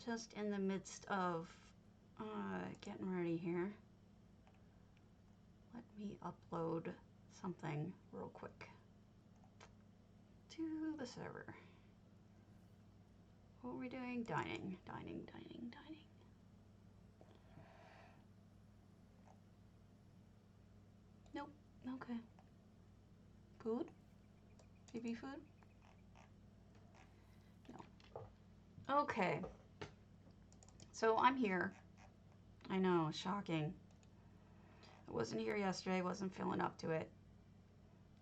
just in the midst of getting ready here. Let me upload something real quick to the server. What are we doing? Dining. Nope. Okay. Food? Maybe food? No. Okay. So I'm here. I know, shocking. I wasn't here yesterday, wasn't feeling up to it.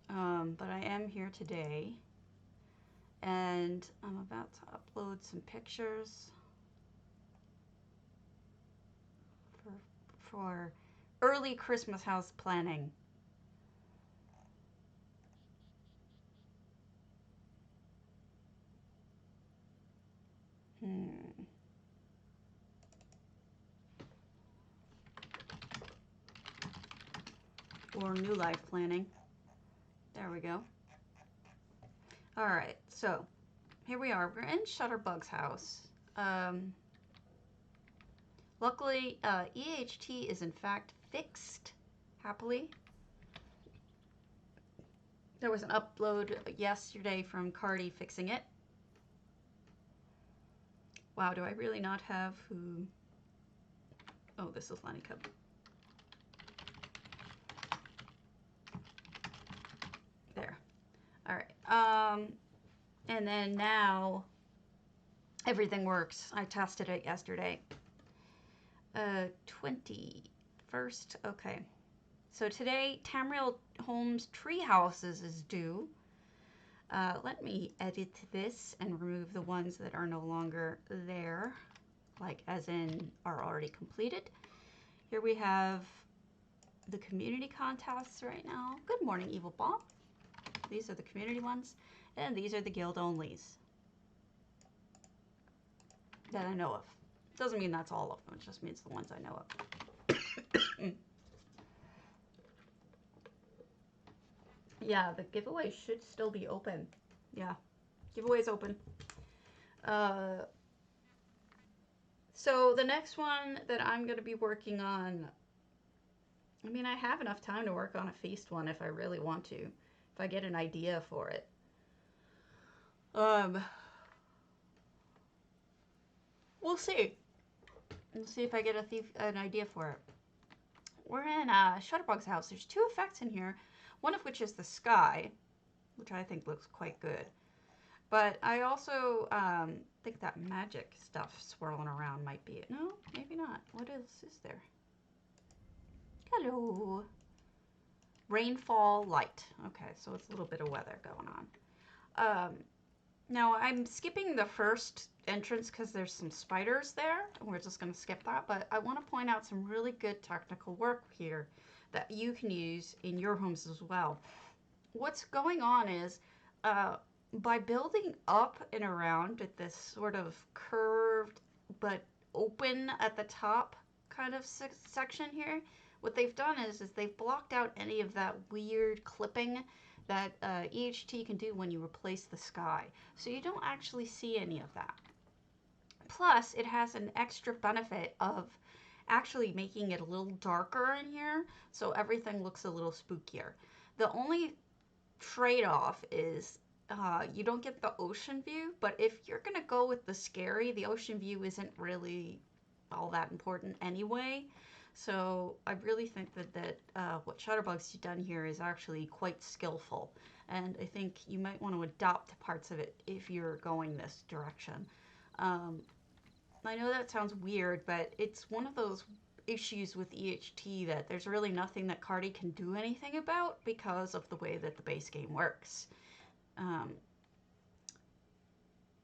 But I am here today. And I'm about to upload some pictures for early Christmas house planning. Or new life planning. There we go. All right, so here we are. We're in Shutterbug's house. Luckily, EHT is in fact fixed, happily. There was an upload yesterday from Cardi fixing it. Wow, do I really not have who? Oh, this is Lenny Cub. There. All right. And then now everything works. I tested it yesterday. 21st. Okay. So today, Tamriel Holmes Treehouses is due. Let me edit this and remove the ones that are no longer there, like as in are already completed. Here we have the community contests right now. Good morning, Evil Bob. These are the community ones, and these are the guild onlys that I know of. Doesn't mean that's all of them, it just means the ones I know of. Yeah, the giveaway should still be open. Yeah, giveaway's open. So the next one that I'm going to be working on, I mean, I have enough time to work on a feast one if I really want to, if I get an idea for it. We'll see. We'll see if I get an idea for it. We're in Shutterbug's house. There's two effects in here, one of which is the sky, which I think looks quite good. But I also think that magic stuff swirling around might be it. No, maybe not. What else is there? Hello. Rainfall light. Okay, so it's a little bit of weather going on. Now I'm skipping the first entrance because there's some spiders there, and we're just going to skip that. But I want to point out some really good technical work here that you can use in your homes as well. What's going on is by building up and around at this sort of curved but open at the top kind of section here, what they've done is they've blocked out any of that weird clipping that EHT can do when you replace the sky. So you don't actually see any of that. Plus, it has an extra benefit of actually making it a little darker in here, so everything looks a little spookier. The only trade-off is you don't get the ocean view, but if you're gonna go with the scary, the ocean view isn't really all that important anyway. So I really think that what Shutterbug's done here is actually quite skillful, and I think you might want to adopt parts of it if you're going this direction. I know that sounds weird, but it's one of those issues with EHT that there's really nothing that Cardi can do anything about because of the way that the base game works.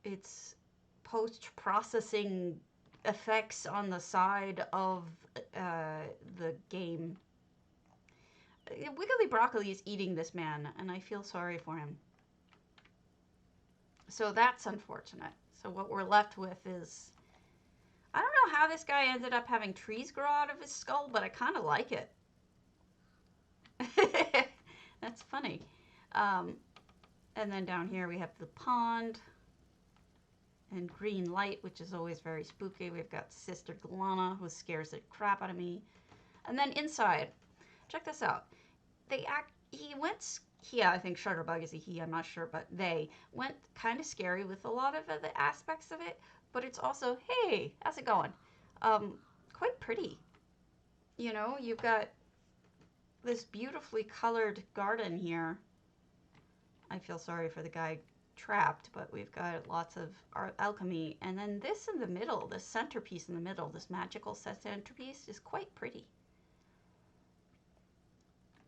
It's post-processing effects on the side of the game. Wiggly Broccoli is eating this man, and I feel sorry for him. So that's unfortunate. So what we're left with is, I don't know how this guy ended up having trees grow out of his skull, but I kind of like it. That's funny. And then down here we have the pond. and green light, which is always very spooky. We've got Sister Galana, who scares the crap out of me. And then inside, check this out. I think Shutterbug is a he, I'm not sure, but they went kind of scary with a lot of the aspects of it, but it's also, hey, how's it going? Quite pretty. You know, you've got this beautifully colored garden here. I feel sorry for the guy trapped, but we've got lots of alchemy. And then this in the middle, this centerpiece in the middle, this magical centerpiece is quite pretty.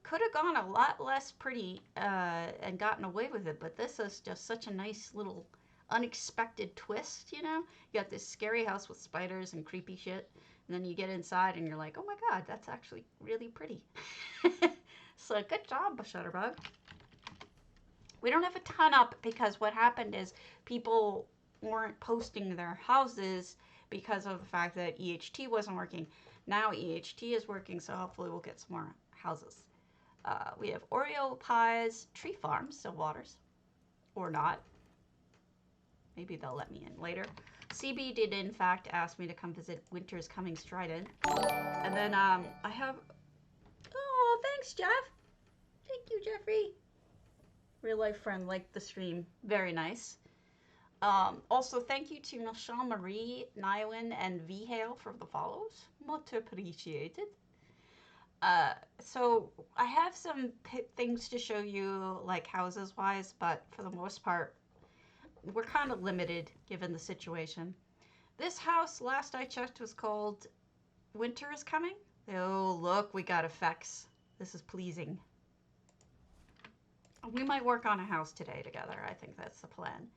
Could have gone a lot less pretty and gotten away with it, but this is just such a nice little unexpected twist, you know? You got this scary house with spiders and creepy shit, and then you get inside and you're like, oh my god, that's actually really pretty. So good job, Shutterbug. We don't have a ton up because what happened is people weren't posting their houses because of the fact that EHT wasn't working. Now EHT is working, so hopefully we'll get some more houses. We have Oreo pies, tree farm, stillwaters, or not. Maybe they'll let me in later. CB did in fact ask me to come visit Winter's Coming Strident. And then I have, oh, thanks Jeff. Thank you, Jeffrey. Real life friend liked the stream. Very nice. Also, thank you to Michelle Marie, Nywin, and Vhale for the follows. Much appreciated. So I have some things to show you, like houses wise, but for the most part, we're kind of limited given the situation. This house, last I checked, was called Winter is Coming. Oh, look, we got effects. This is pleasing. We might work on a house today together. I think that's the plan.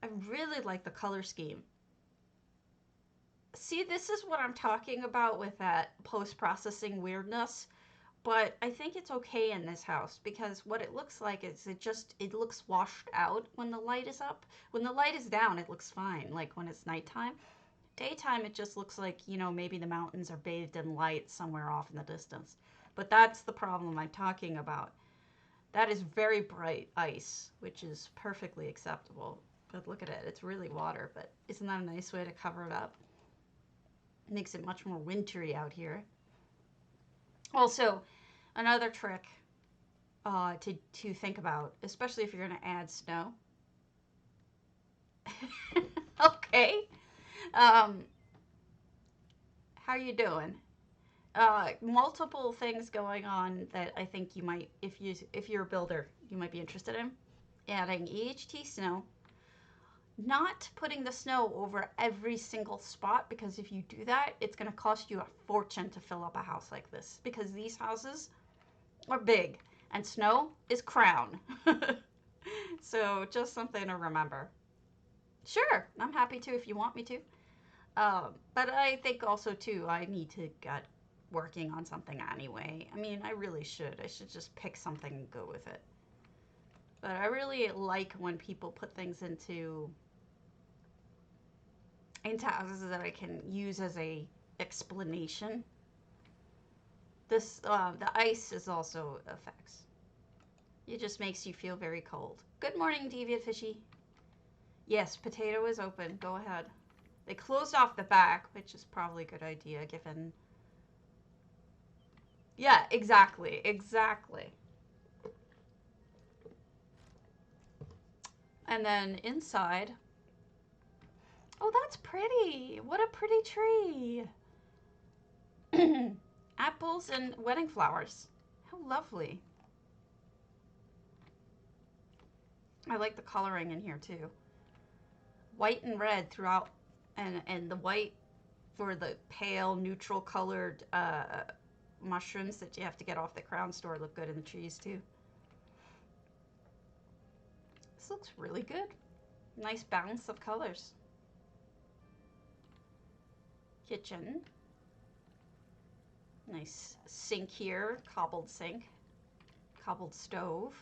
I really like the color scheme. See, this is what I'm talking about with that post-processing weirdness, but I think it's okay in this house because what it looks like is it looks washed out when the light is up. When the light is down, it looks fine, like when it's nighttime. Daytime, it just looks like, you know, maybe the mountains are bathed in light somewhere off in the distance. But that's the problem I'm talking about. That is very bright ice, which is perfectly acceptable. But look at it, it's really water, but isn't that a nice way to cover it up? It makes it much more wintry out here. Also, another trick to think about, especially if you're going to add snow. Okay. How you doing? Multiple things going on that I think you might, if you're a builder, you might be interested in. Adding EHT snow. Not putting the snow over every single spot, because if you do that, it's going to cost you a fortune to fill up a house like this, because these houses are big and snow is crown. So just something to remember. Sure, I'm happy to if you want me to. But I think also too, I need to get working on something anyway. I mean, I really should. I should just pick something and go with it. But I really like when people put things into houses that I can use as a explanation. This, the ice is also effects. It just makes you feel very cold. Good morning, Deviant Fishy. Yes, potato is open. Go ahead. They closed off the back, which is probably a good idea given... Yeah, exactly. Exactly. And then inside... Oh, that's pretty. What a pretty tree. Apples and wedding flowers. How lovely. I like the coloring in here too. White and red throughout, and the white for the pale neutral colored mushrooms that you have to get off the crown store look good in the trees too. This looks really good. Nice balance of colors. Kitchen. Nice sink here, cobbled sink. Cobbled stove.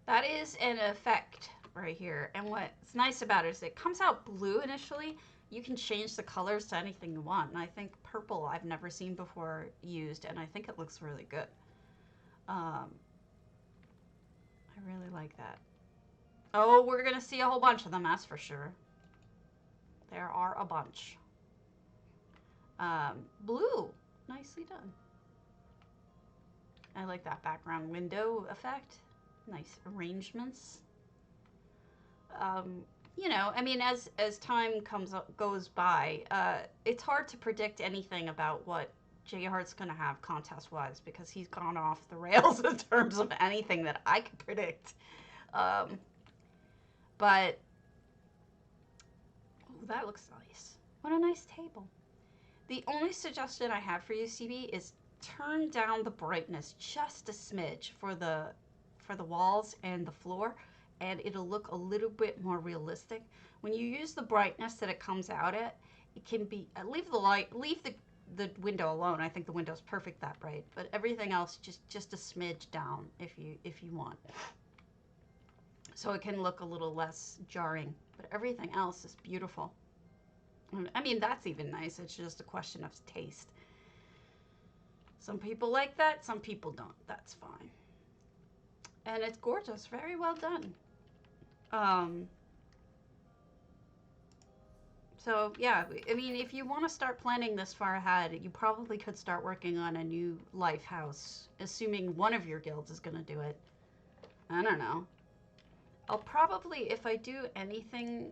That is an effect right here. And what's nice about it is it comes out blue initially. You can change the colors to anything you want. And I think purple I've never seen before used, and I think it looks really good. I really like that. Oh, we're going to see a whole bunch of them, that's for sure. There are a bunch. Blue. Nicely done. I like that background window effect. Nice arrangements. You know, I mean, as time goes by, it's hard to predict anything about what J Hart's going to have contest-wise because he's gone off the rails in terms of anything that I could predict. But oh, that looks nice. What a nice table. The only suggestion I have for you, CB, is turn down the brightness just a smidge for the walls and the floor, and it'll look a little bit more realistic. When you use the brightness that it comes out at, it can be leave the window alone. I think the window's perfect that bright, but everything else just a smidge down if you want. So it can look a little less jarring, but everything else is beautiful. I mean, that's even nice. It's just a question of taste. Some people like that, some people don't. That's fine. And it's gorgeous. Very well done. So, yeah, I mean, if you want to start planning this far ahead, you probably could start working on a new life house, assuming one of your guilds is going to do it. I don't know. I'll probably, if I do anything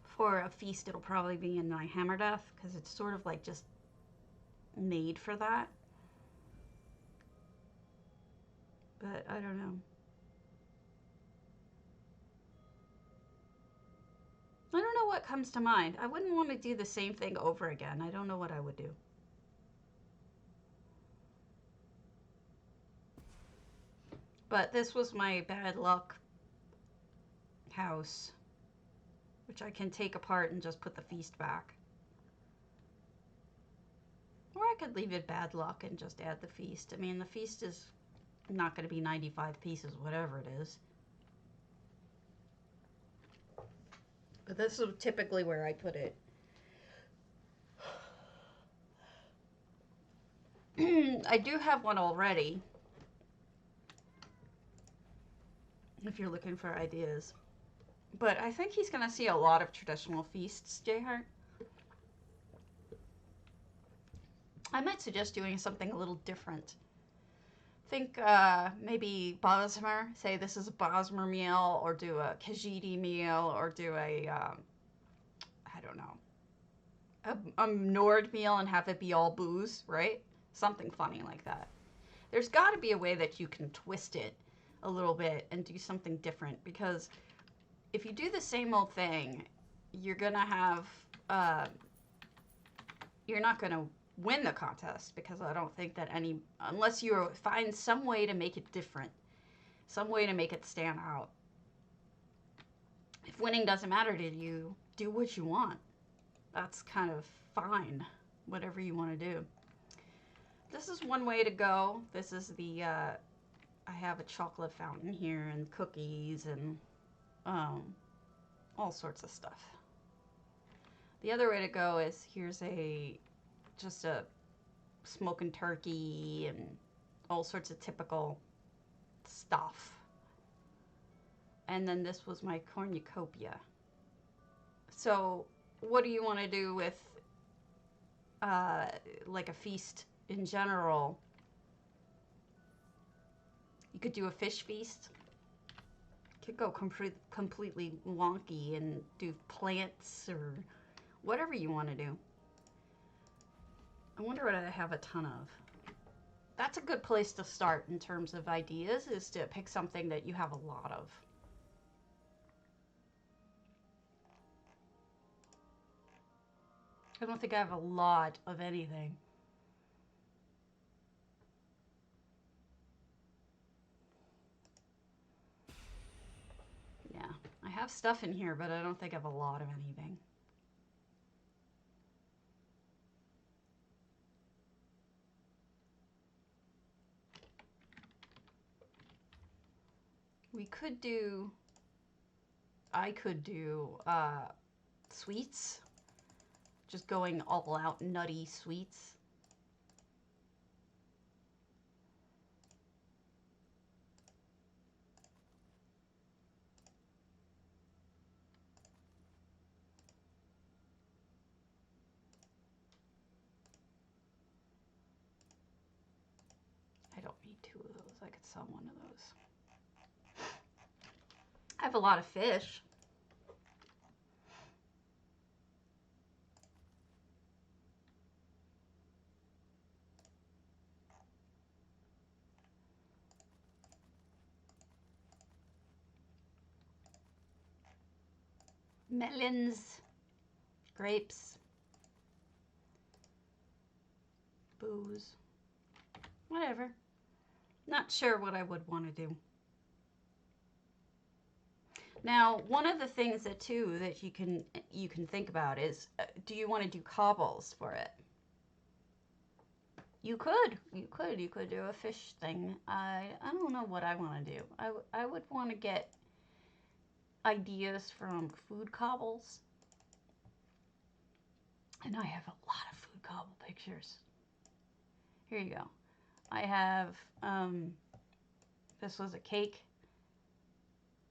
for a feast, it'll probably be in my hammerdeath, because it's sort of like just made for that. But I don't know. I don't know what comes to mind. I wouldn't want to do the same thing over again. I don't know what I would do. But this was my bad luck house, which I can take apart and just put the feast back. Or I could leave it bad luck and just add the feast. I mean, the feast is not going to be 95 pieces, whatever it is. But this is typically where I put it. I do have one already, if you're looking for ideas. But I think he's going to see a lot of traditional feasts, J-Heart. I might suggest doing something a little different. Think maybe Bosmer, say this is a Bosmer meal, or do a Khajiit meal, or do a, I don't know, a Nord meal and have it be all booze, right? Something funny like that. There's got to be a way that you can twist it a little bit and do something different, because if you do the same old thing, you're going to have, you're not going to win the contest, because I don't think that unless you find some way to make it different, some way to make it stand out. If winning doesn't matter to you, do what you want. That's kind of fine, whatever you want to do. This is one way to go. This is the, I have a chocolate fountain here and cookies and all sorts of stuff. The other way to go is here's just a smoking turkey and all sorts of typical stuff. And then this was my cornucopia. So what do you want to do with like a feast in general? You could do a fish feast. You could go completely wonky and do plants or whatever you want to do. I wonder what I have a ton of. That's a good place to start in terms of ideas, is to pick something that you have a lot of. I don't think I have a lot of anything. Yeah, I have stuff in here, but I don't think I have a lot of anything. I could do sweets, just going all out nutty sweets. 2 of those. I could sell 1 of those. I have a lot of fish. Melons, grapes, booze, whatever. Not sure what I would want to do. Now, one of the things that too that you can think about is, do you want to do cobbles for it? You could do a fish thing. I don't know what I want to do. I would want to get ideas from food cobbles. And I have a lot of food cobble pictures. Here you go. I have, this was a cake.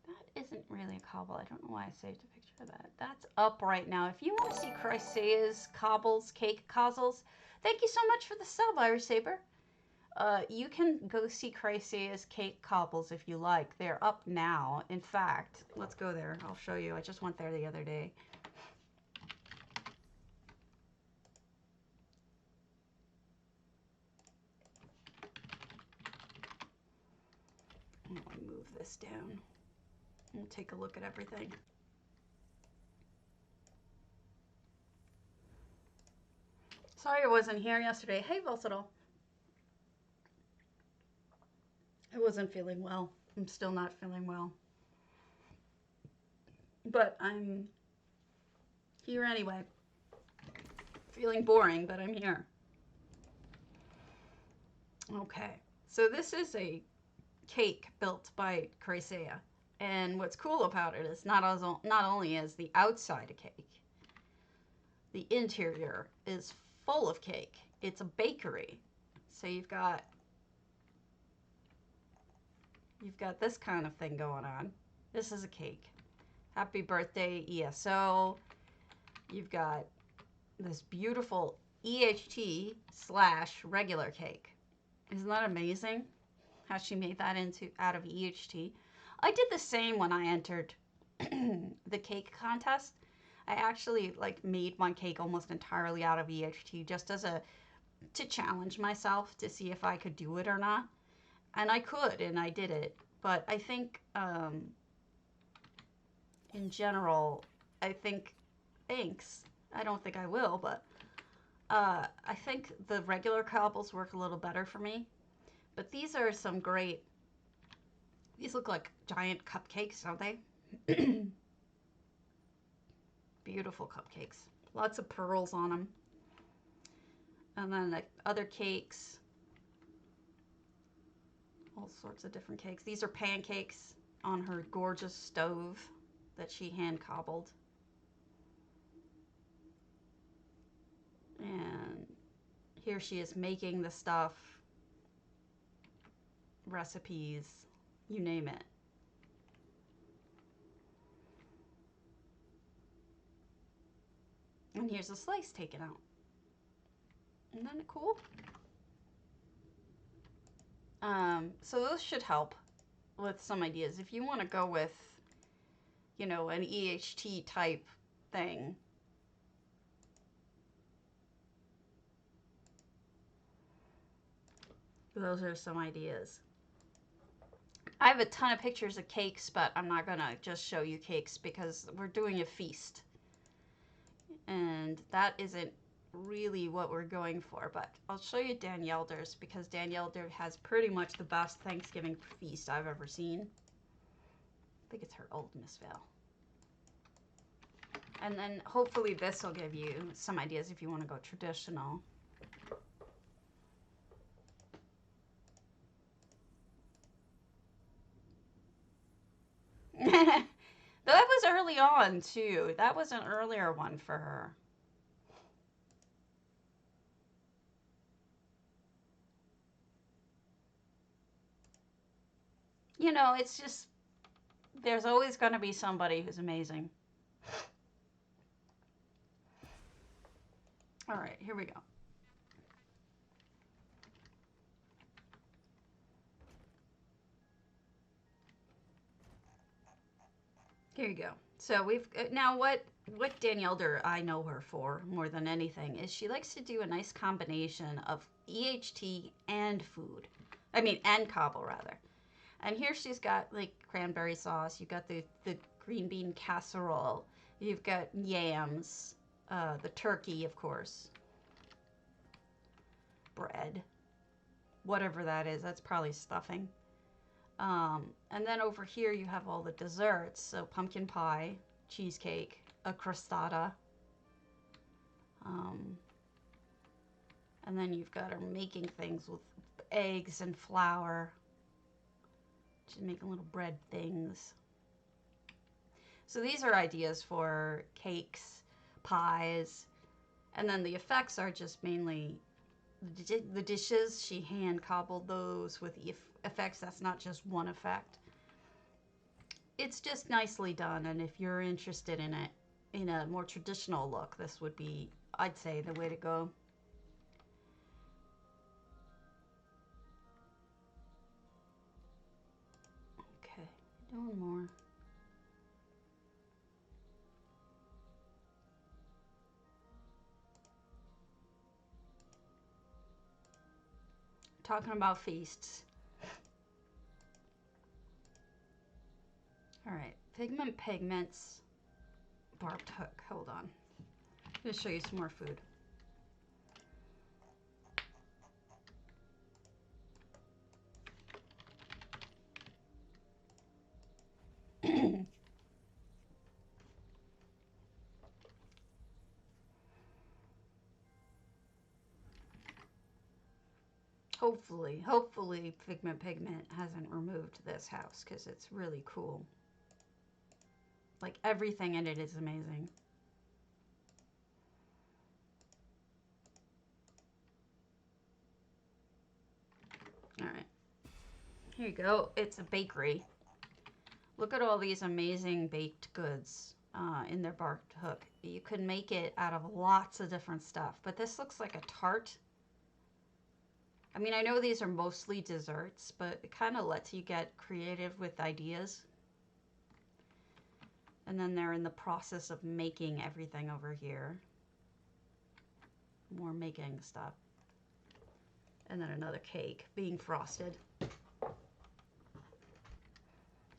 That isn't really a cobble. I don't know why I saved a picture of that. That's up right now. If you want to see Chrysea's cobbles, cake cozzles, thank you so much for the sub, Irish Saber. You can go see Chrysea's cake cobbles if you like. They're up now. In fact, let's go there. I'll show you. I just went there the other day. Let me move this down and take a look at everything. Sorry I wasn't here yesterday. Hey, Versatile. I wasn't feeling well. I'm still not feeling well. But I'm here anyway. Feeling boring, but I'm here. Okay, so this is a cake built by Chrysea. And what's cool about it is not only is the outside a cake, the interior is full of cake. It's a bakery. So you've got this kind of thing going on. This is a cake. Happy birthday, ESO. You've got this beautiful EHT / regular cake. Isn't that amazing? How she made that out of EHT. I did the same when I entered the cake contest. I actually made my cake almost entirely out of EHT just to challenge myself to see if I could do it or not. And I could, and I did it. But I think, in general, I don't think I will, but I think the regular cobbles work a little better for me. But these are some great, these look like giant cupcakes, don't they? Beautiful cupcakes. Lots of pearls on them. And then other cakes. All sorts of different cakes. These are pancakes on her gorgeous stove that she hand cobbled. And here she is making the stuff, recipes, you name it. And here's a slice taken out. Isn't that cool? So those should help with some ideas. If you want to go with, an EHT type thing, those are some ideas. I have a ton of pictures of cakes, but I'm not gonna just show you cakes because we're doing a feast. And that isn't really what we're going for, but I'll show you Danielder's because Danielder has pretty much the best Thanksgiving feast I've ever seen. I think it's her old mistveil. And then hopefully this will give you some ideas if you want to go traditional. That was early on too. That was an earlier one for her. It's just, there's always going to be somebody who's amazing. All right, here we go. Here you go. So we've now what Danielle I know her for more than anything is she likes to do a nice combination of EHT and food. I mean, and cobble rather. And here she's got like cranberry sauce. You've got the green bean casserole. You've got yams, the turkey, of course, bread, whatever that is. That's probably stuffing. And then over here you have all the desserts. So pumpkin pie, cheesecake, a crostata. And then you've got her making things with eggs and flour. She's making little bread things. So these are ideas for cakes, pies, and then the effects are just mainly the dishes. She hand cobbled those with effects. That's not just one effect. It's just nicely done, and if you're interested in it in a more traditional look, this would be, I'd say, the way to go. Okay, doing more. Talking about feasts. All right, pigments, barbed hook. Hold on. I'm going to show you some more food. Hopefully Pigment hasn't removed this house because it's really cool. Like everything in it is amazing. All right, here you go. It's a bakery. Look at all these amazing baked goods in their barbed hook. You could make it out of lots of different stuff, but this looks like a tart. I mean, I know these are mostly desserts, but it kind of lets you get creative with ideas. And then they're in the process of making everything over here. More making stuff. And then another cake being frosted.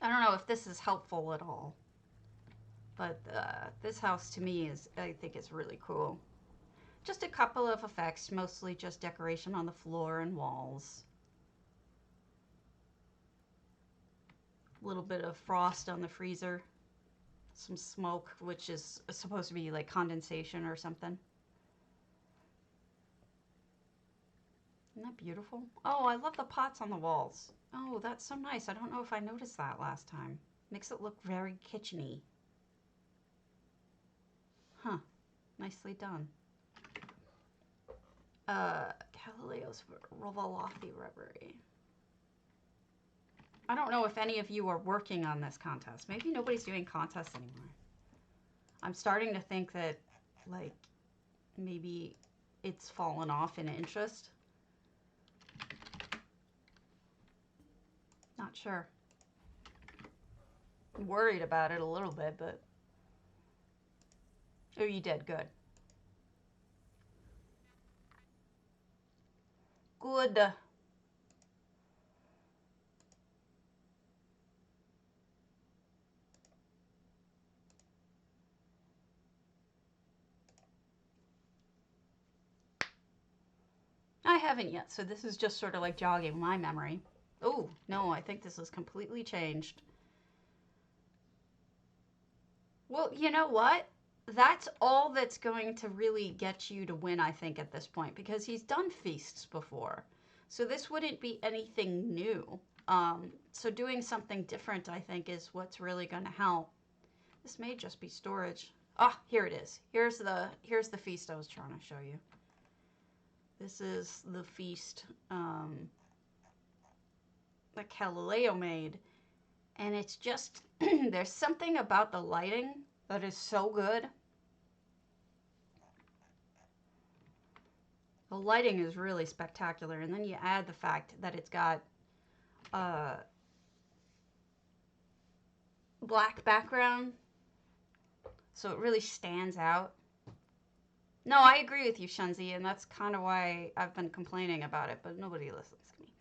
I don't know if this is helpful at all, but this house to me is, I think it's really cool. Just a couple of effects, mostly just decoration on the floor and walls. A little bit of frost on the freezer. Some smoke, which is supposed to be like condensation or something. Isn't that beautiful? Oh, I love the pots on the walls. Oh, that's so nice. I don't know if I noticed that last time. Makes it look very kitcheny. Huh. Nicely done. Galileo's Velothi Reverie. I don't know if any of you are working on this contest. Maybe nobody's doing contests anymore. I'm starting to think that, like, maybe it's fallen off in interest. Not sure. I'm worried about it a little bit, but... Oh, you did. Good. Good. I haven't yet, so this is just sort of like jogging my memory. Oh, no, I think this is completely changed. Well, you know what? That's all that's going to really get you to win, I think, at this point, because he's done feasts before. So this wouldn't be anything new. So doing something different, I think, is what's really going to help. This may just be storage. Ah, here it is. Here's the feast I was trying to show you. This is the feast that Galileo made. And it's just, there's something about the lighting that is so good. The lighting is really spectacular. And then you add the fact that it's got black background, so it really stands out. No, I agree with you, Shunzi, and that's kind of why I've been complaining about it, but nobody listens to me.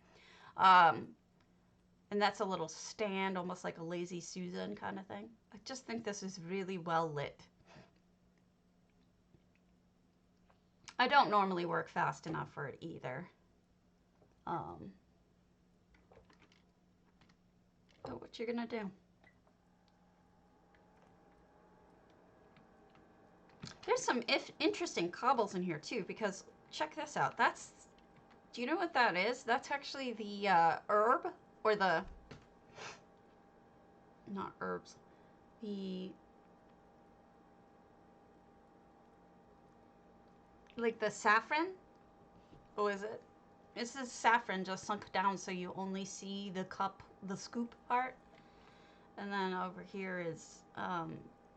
And that's a little stand, almost like a lazy Susan kind of thing. I just think this is really well lit. I don't normally work fast enough for it either. But what you're gonna do? There's some interesting cobbles in here too, because check this out. Do you know what that is? That's actually the herb, or the, not herbs, like the saffron. Oh, is it? This is saffron just sunk down, so you only see the cup, the scoop part. And then over here is,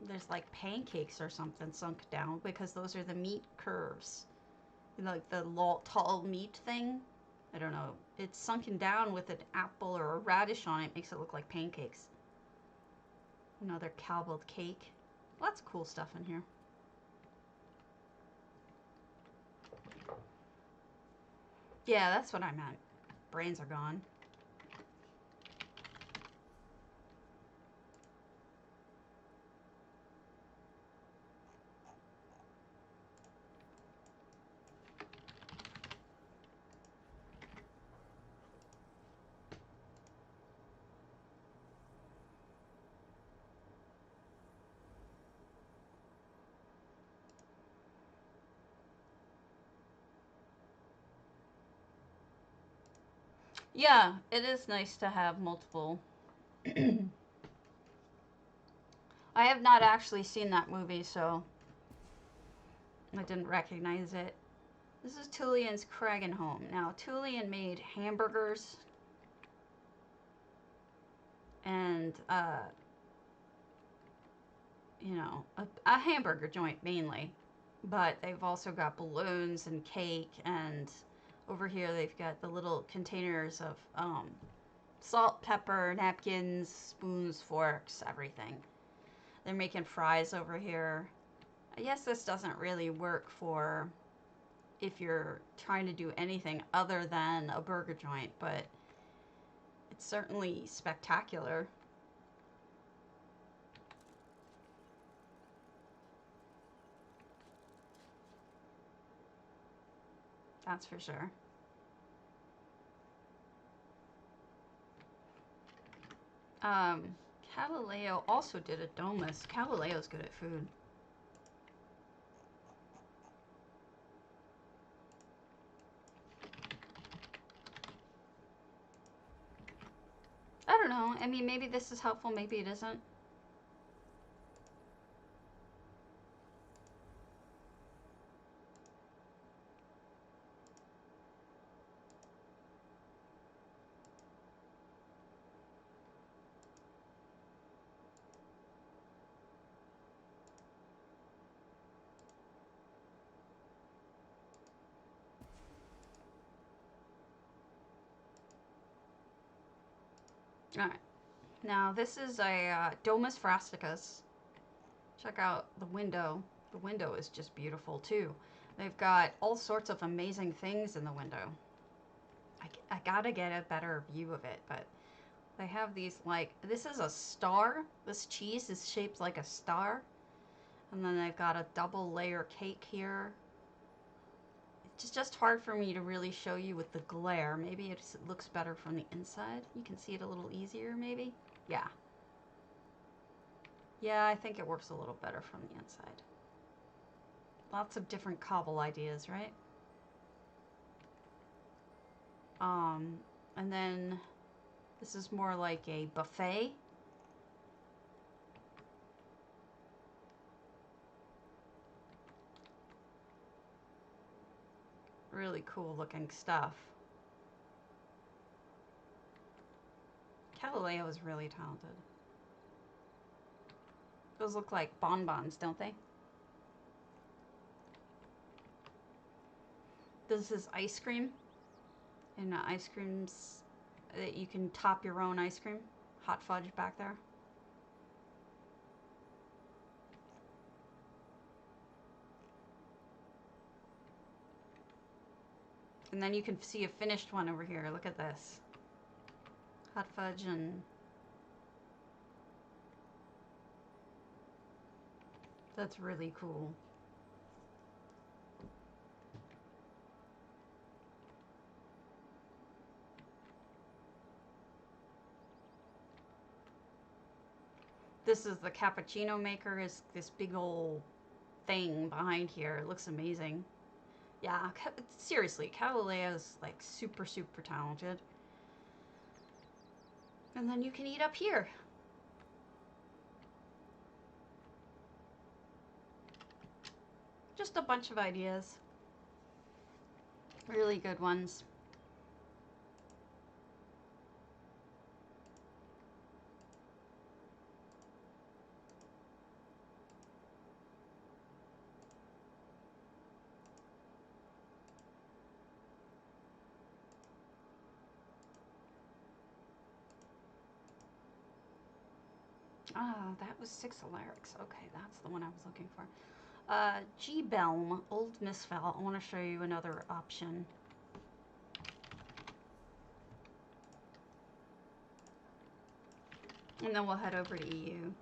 there's like pancakes or something sunk down, because those are the meat curves. Like the tall meat thing. I don't know. It's sunken down with an apple or a radish on it. Makes it look like pancakes. Another cobbled cake. Lots of cool stuff in here. Yeah, that's what I meant. Brains are gone. Yeah, it is nice to have multiple. I have not actually seen that movie, so I didn't recognize it. This is Tullian's Kragenhome. Now, Tullian made hamburgers and, you know, a hamburger joint mainly. But they've also got balloons and cake, and over here they've got the little containers of salt, pepper, napkins, spoons, forks, everything. They're making fries over here. I guess this doesn't really work for if you're trying to do anything other than a burger joint, but it's certainly spectacular. That's for sure. Galileo also did a domus. Galileo's good at food. I don't know. I mean, maybe this is helpful, maybe it isn't. All right. Now, this is a domus frasticus. Check out the window. The window is just beautiful, too. They've got all sorts of amazing things in the window. I gotta get a better view of it, but they have these, like, this is a star. This cheese is shaped like a star. And then they've got a double layer cake here. It's just hard for me to really show you with the glare. Maybe it looks better from the inside. You can see it a little easier, maybe. Yeah. Yeah, I think it works a little better from the inside. Lots of different cobble ideas, right? And then this is more like a buffet. Really cool looking stuff. Galileo is really talented. Those look like bonbons, don't they? This is ice cream. And ice creams that you can top your own ice cream. Hot fudge back there. And then you can see a finished one over here. Look at this. Hot fudge and... That's really cool. This is the cappuccino maker, is this big old thing behind here. It looks amazing. Yeah, seriously, Galileo's like super, super talented. And then you can eat up here. Just a bunch of ideas. Really good ones. Ah, that was 6 Alarics. Okay, that's the one I was looking for. G-Belm, Old Mistveil. I want to show you another option. And then we'll head over to EU.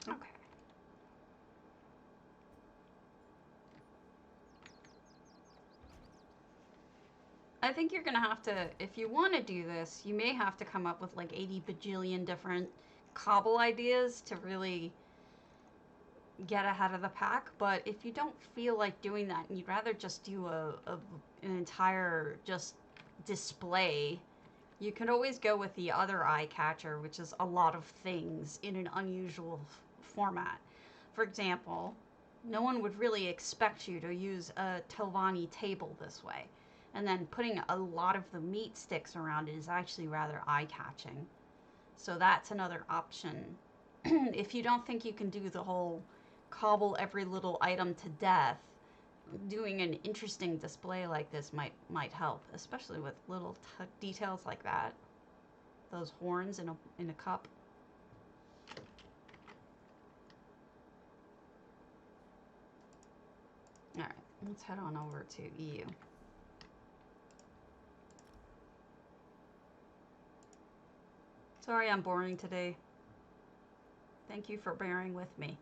Okay. I think you're going to have to, if you want to do this, you may have to come up with like 80 bajillion different cobble ideas to really get ahead of the pack. But if you don't feel like doing that and you'd rather just do an entire just display, you can always go with the other eye catcher, which is a lot of things in an unusual format. For example, no one would really expect you to use a Telvanni table this way. And then putting a lot of the meat sticks around it is actually rather eye-catching. So that's another option. If you don't think you can do the whole cobble every little item to death, doing an interesting display like this might help, especially with little details like that. Those horns in a cup. All right, let's head on over to EU. Sorry I'm boring today. Thank you for bearing with me.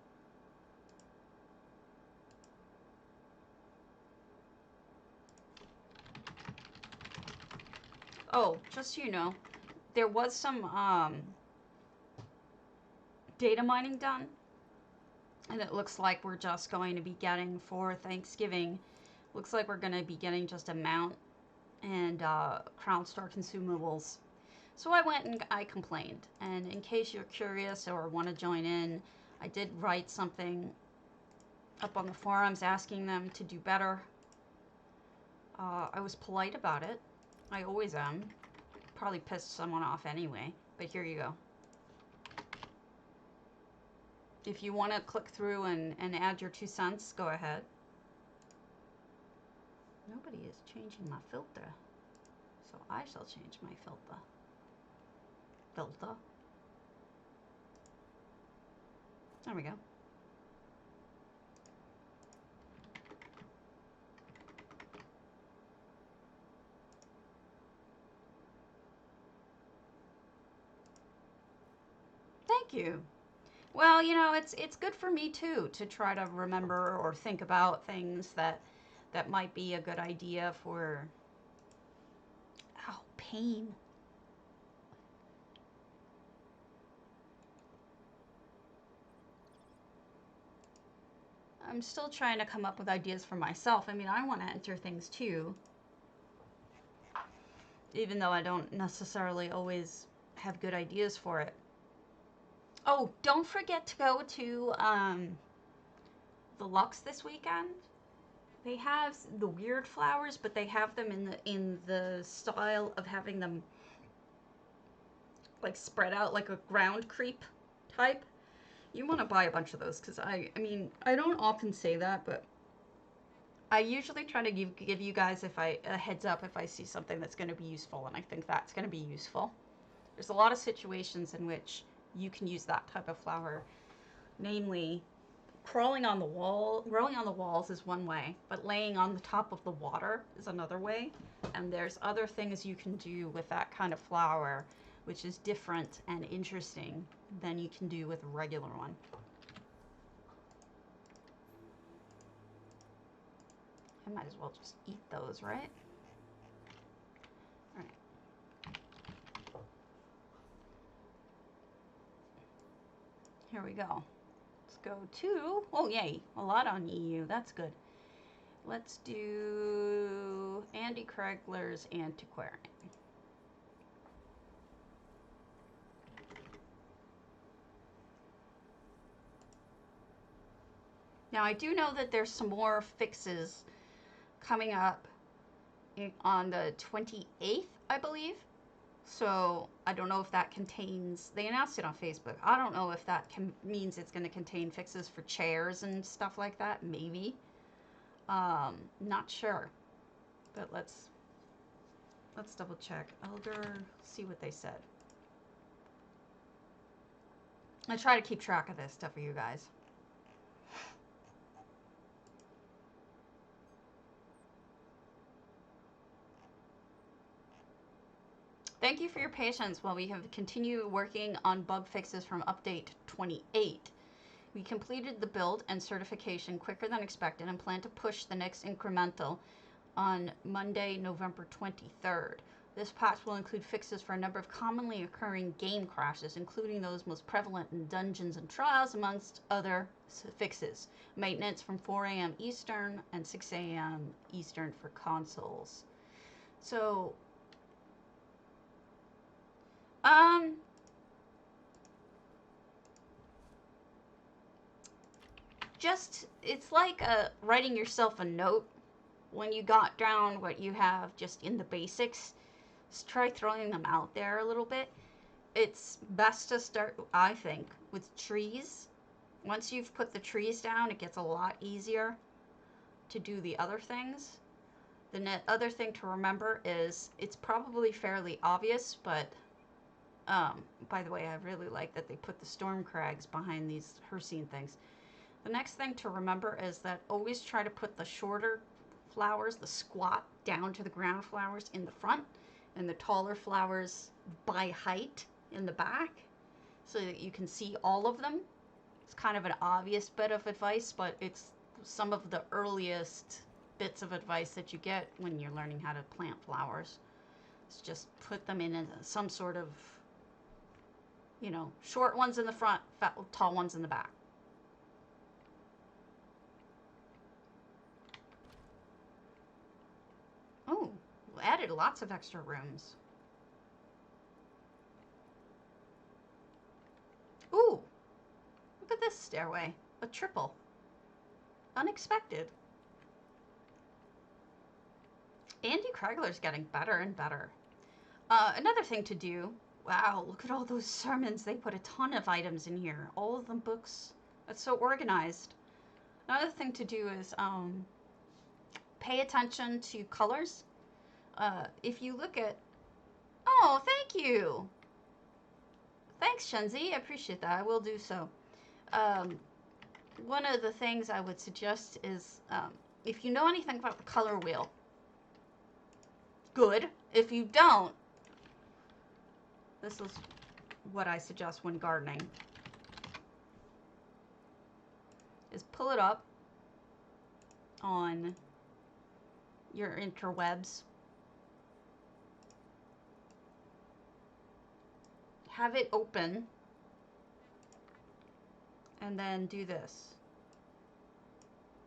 Oh, just so you know, there was some data mining done, and it looks like we're just going to be getting for Thanksgiving. Looks like we're going to be getting just a mount and Crown Store consumables. So I went and I complained. And in case you're curious or want to join in, I did write something up on the forums asking them to do better. I was polite about it. I always am. Probably pissed someone off anyway, but here you go. If you want to click through and add your 2 cents, go ahead. Nobody is changing my filter, so I shall change my filter. There we go. Thank you. Well, you know, it's good for me too to try to remember or think about things that might be a good idea for... Ow, pain. I'm still trying to come up with ideas for myself. I mean, I want to enter things too. Even though I don't necessarily always have good ideas for it. Oh, don't forget to go to the Lux this weekend. They have the weird flowers, but they have them in the style of having them like spread out like a ground creep type. You want to buy a bunch of those because I mean, I don't often say that, but I usually try to give you guys a heads up if I see something that's going to be useful, and I think that's going to be useful. There's a lot of situations in which you can use that type of flower, namely crawling on the wall, growing on the walls is one way, but laying on the top of the water is another way. And there's other things you can do with that kind of flower, which is different and interesting than you can do with a regular one. I might as well just eat those, right? All right. Here we go. Let's go to, oh yay, a lot on EU, that's good. Let's do Andy Craigler's Antiquarian. Now I do know that there's some more fixes coming up on the 28th, I believe. So I don't know if that contains, they announced it on Facebook. I don't know if that means it's going to contain fixes for chairs and stuff like that. Maybe. Not sure. But let's double check. Elder, see what they said. I try to keep track of this stuff for you guys. Thank you for your patience while we have continued working on bug fixes from update 28. We completed the build and certification quicker than expected and plan to push the next incremental on Monday, November 23rd. This patch will include fixes for a number of commonly occurring game crashes, including those most prevalent in dungeons and trials, amongst other fixes. Maintenance from 4 a.m. Eastern and 6 a.m. Eastern for consoles. So, just, it's like writing yourself a note when you got down what you have just in the basics. Just try throwing them out there a little bit. It's best to start, I think, with trees. Once you've put the trees down, it gets a lot easier to do the other things. The other thing to remember is it's probably fairly obvious, but by the way, I really like that they put the storm crags behind these Hercene things. The next thing to remember is that always try to put the shorter flowers, the squat down to the ground flowers in the front, and the taller flowers by height in the back, so that you can see all of them. It's kind of an obvious bit of advice, but it's some of the earliest bits of advice that you get when you're learning how to plant flowers. It's just put them in some sort of, you know, short ones in the front, tall ones in the back. Oh, added lots of extra rooms. Ooh, look at this stairway. A triple. Unexpected. Andy Craigler's getting better and better. Another thing to do. Wow, look at all those sermons. They put a ton of items in here. All of them books. That's so organized. Another thing to do is pay attention to colors. If you look at... Oh, thank you! Thanks, Shenzi. I appreciate that. I will do so. One of the things I would suggest is, if you know anything about the color wheel, good. If you don't, this is what I suggest when gardening, is pull it up on your interwebs. Have it open, and then do this.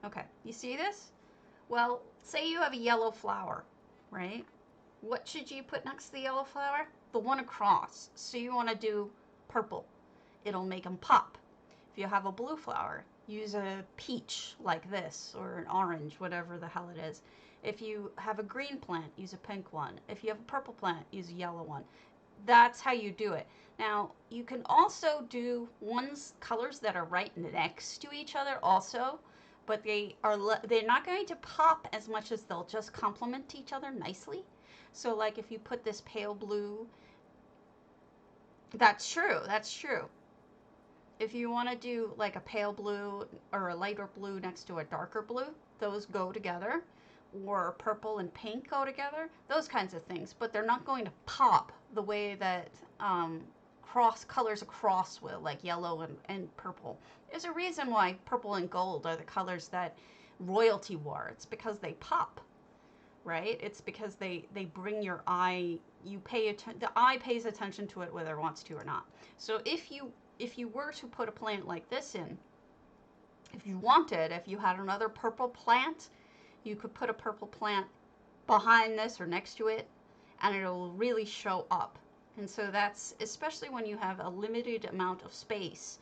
Okay, you see this? Well, say you have a yellow flower, right? What should you put next to the yellow flower? The one across. So you want to do purple. It'll make them pop. If you have a blue flower, use a peach like this, or an orange, whatever the hell it is. If you have a green plant, use a pink one. If you have a purple plant, use a yellow one. That's how you do it. Now, you can also do colors that are right next to each other also, but they're not going to pop as much as they'll just complement each other nicely. So like if you put this pale blue, that's true. That's true. If you want to do like a pale blue or a lighter blue next to a darker blue, those go together. Or purple and pink go together, those kinds of things. But they're not going to pop the way that cross colors across will, like yellow and purple. There's a reason why purple and gold are the colors that royalty wore. It's because they pop, right? It's because they bring your eye, the eye pays attention to it whether it wants to or not. So if you were to put a plant like this in, if you had another purple plant, you could put a purple plant behind this or next to it, and it'll really show up. And so that's, especially when you have a limited amount of space,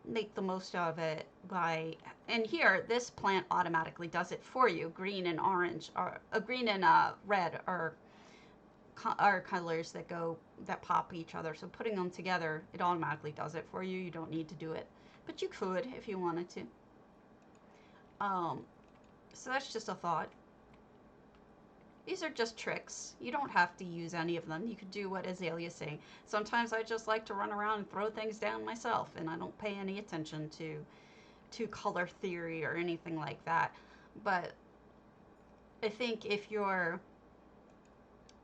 make the most of it by, and here, this plant automatically does it for you. Green and orange, or green and red are colors that pop each other. So putting them together, it automatically does it for you. You don't need to do it, but you could if you wanted to. So that's just a thought. These are just tricks. You don't have to use any of them. You could do what Azelia's saying. Sometimes I just like to run around and throw things down myself, and I don't pay any attention to color theory or anything like that. But I think if you're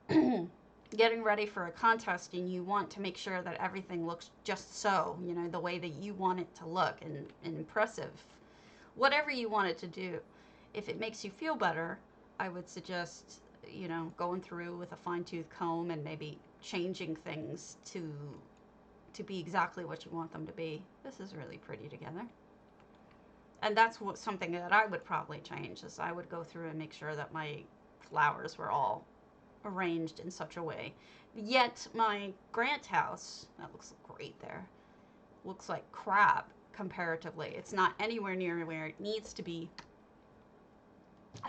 getting ready for a contest and you want to make sure that everything looks just so, the way that you want it to look and impressive, whatever you want it to do, if it makes you feel better, I would suggest, going through with a fine-tooth comb and maybe changing things to be exactly what you want them to be. This is really pretty together. And that's something that I would probably change, is I would go through and make sure that my flowers were all arranged in such a way. Yet my Grant house, that looks great there, looks like crap comparatively. It's not anywhere near where it needs to be.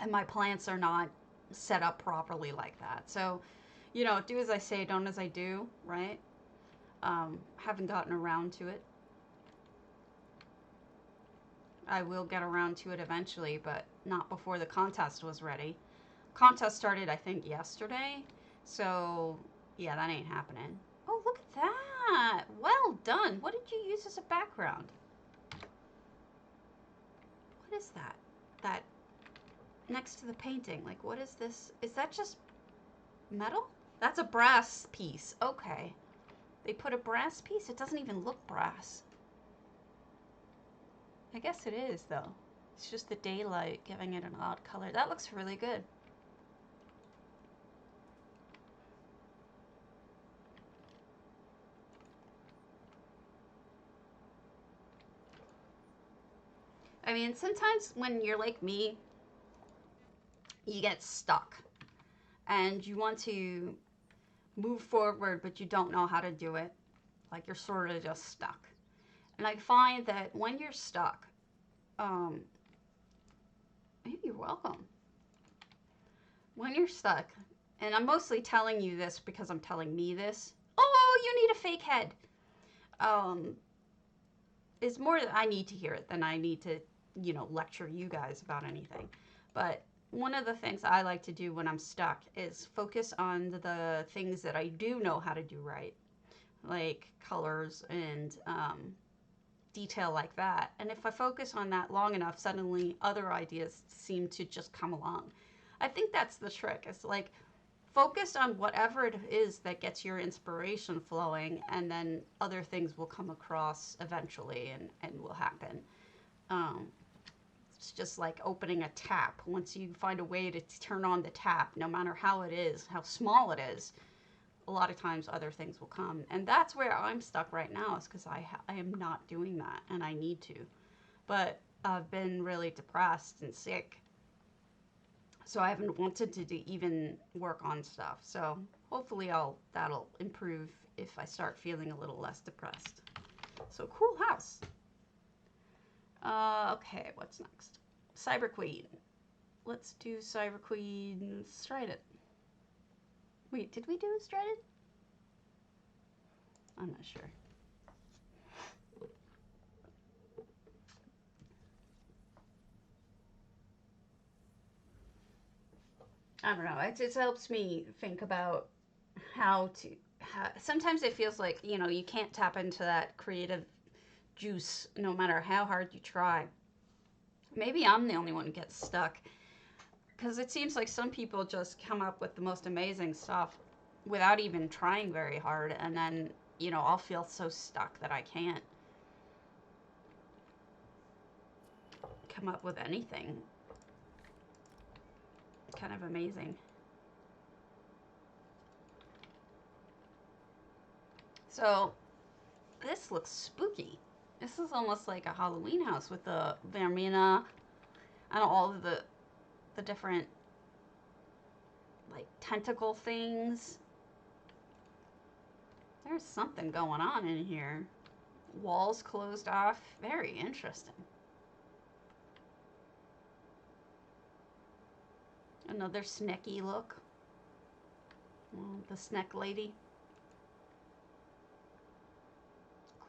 And my plants are not set up properly like that. So, do as I say, don't as I do, right? Haven't gotten around to it. I will get around to it eventually, but not before the contest was ready. Contest started, I think, yesterday. So, yeah, that ain't happening. Oh, look at that. Well done. What did you use as a background? What is that? That next to the painting, like, what is this? Is that just metal? That's a brass piece. Okay. They put a brass piece? It doesn't even look brass. I guess it is, though. It's just the daylight giving it an odd color. That looks really good. I mean, sometimes when you're like me, you get stuck and you want to move forward, but you don't know how to do it. Like, you're sort of just stuck. And I find that when you're stuck, you're welcome. When you're stuck, and I'm mostly telling you this because I'm telling me this. Oh, you need a fake head. It's more that I need to hear it than I need to, lecture you guys about anything. But one of the things I like to do when I'm stuck is focus on the things that I do know how to do right, like colors and detail like that. And if I focus on that long enough, suddenly other ideas seem to just come along. I think that's the trick. It's like, focus on whatever it is that gets your inspiration flowing, and then other things will come across eventually and will happen. It's just like opening a tap. Once you find a way to turn on the tap, no matter how it is, how small it is, a lot of times other things will come. And that's where I'm stuck right now, is because I am not doing that, and I need to. But I've been really depressed and sick, so I haven't wanted to even work on stuff. So hopefully that'll improve if I start feeling a little less depressed. So cool house. Okay, what's next? Cyber Queen. Let's do Cyber Queen Strident. Wait, did we do Strident? I'm not sure. I don't know. It helps me think about how to. Sometimes it feels like, you know, you can't tap into that creative juice no matter how hard you try. Maybe I'm the only one who gets stuck. Because it seems like some people just come up with the most amazing stuff without even trying very hard. And then, you know, I'll feel so stuck that I can't come up with anything. Kind of amazing. So, this looks spooky. This is almost like a Halloween house with the vermina and all of the different, like, tentacle things. There's something going on in here. Walls closed off. Very interesting. Another snacky look. Well, the snack lady.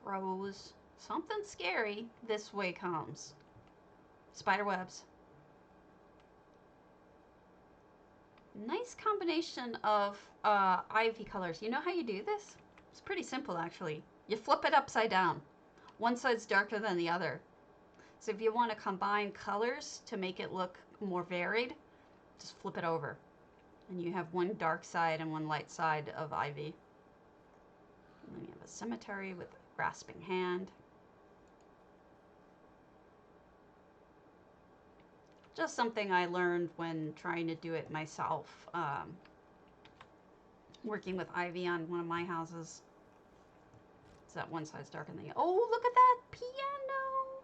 Grows. Something scary this way comes. Spider webs. Nice combination of ivy colors. You know how you do this? It's pretty simple, actually. You flip it upside down. One side's darker than the other. So if you want to combine colors to make it look more varied, just flip it over. And you have one dark side and one light side of ivy. And then you have a cemetery with a grasping hand. Just something I learned when trying to do it myself. Working with ivy on one of my houses. So that one side's darker than the other. Oh, look at that piano!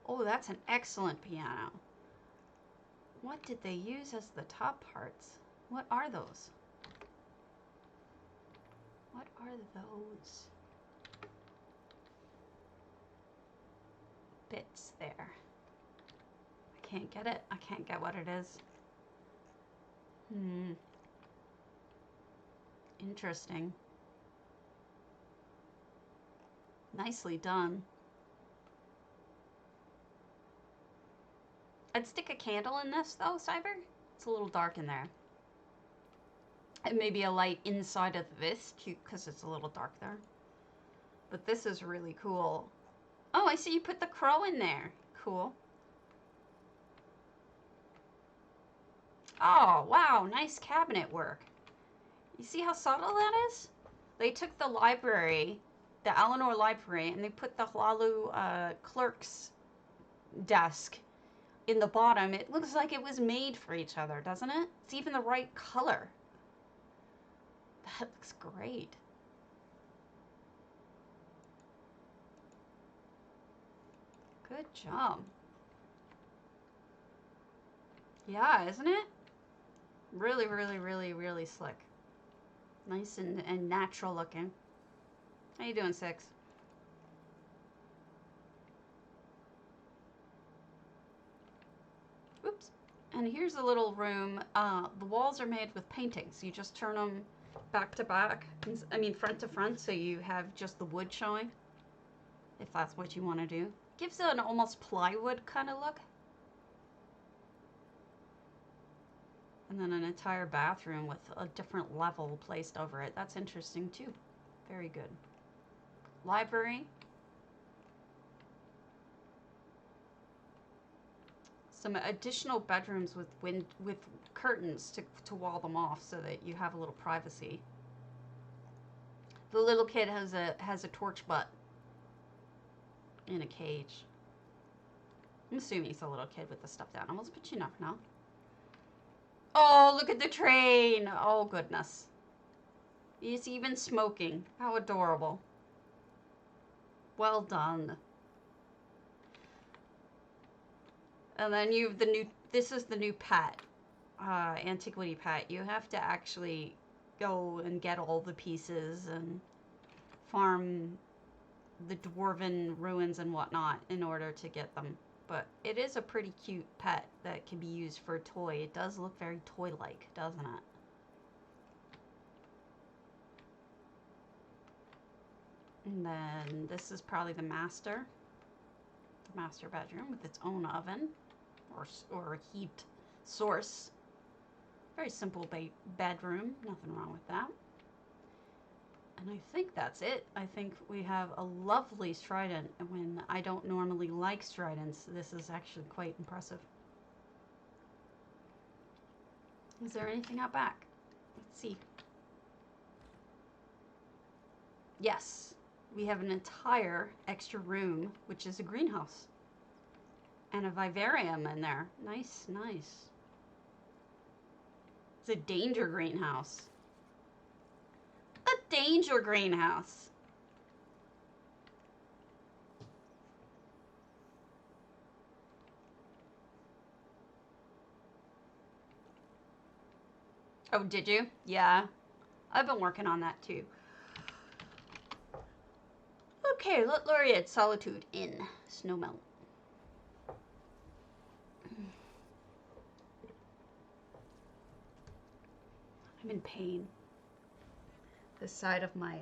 Oh, that's an excellent piano. What did they use as the top parts? What are those? What are those bits there? I can't get it. I can't get what it is. Interesting. Nicely done. I'd stick a candle in this though, Cyber. It's a little dark in there. And maybe a light inside of this too, because it's a little dark there. But this is really cool. Oh, I see you put the crow in there. Cool. Oh, wow. Nice cabinet work. You see how subtle that is? They took the library, the Eleanor library, and they put the Hlalu clerk's desk in the bottom. It looks like it was made for each other, doesn't it? It's even the right color. That looks great. Good job. Yeah, isn't it? Really, really, really, really slick. Nice and natural looking. How you doing, Six? Oops. And here's a little room. The walls are made with paintings. You just turn them back to back. I mean, front to front, so you have just the wood showing. If that's what you want to do. Gives it an almost plywood kind of look. And then an entire bathroom with a different level placed over it. That's interesting too. Very good. Library. Some additional bedrooms with curtains to wall them off so that you have a little privacy. The little kid has a torch butt in a cage. I'm assuming he's a little kid with the stuff down. Almost put you up now. Oh, look at the train. Oh, goodness. He's even smoking. How adorable. Well done. And then you've this is the new pet, antiquity pet. You have to actually go and get all the pieces and farm the dwarven ruins and whatnot in order to get them. But it is a pretty cute pet that can be used for a toy. It does look very toy-like, doesn't it? And then this is probably the master bedroom with its own oven or heat source. Very simple bedroom, nothing wrong with that. And I think that's it. I think we have a lovely strident. When I don't normally like stridents, this is actually quite impressive. Is there anything out back? Let's see. Yes, we have an entire extra room, which is a greenhouse. And a vivarium in there. Nice, nice. It's a danger greenhouse. A danger greenhouse. Oh, did you? Yeah. I've been working on that too. Okay, Laureate Solitude in Snowmelt. I'm in pain. This side of my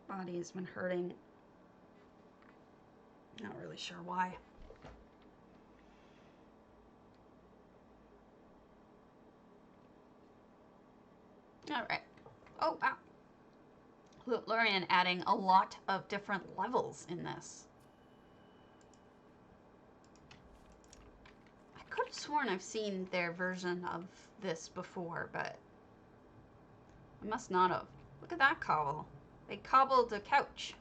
body has been hurting. Not really sure why. All right. Oh, wow. Lorian adding a lot of different levels in this. I could have sworn I've seen their version of this before, but I must not have. Look at that cobble. They cobbled a couch.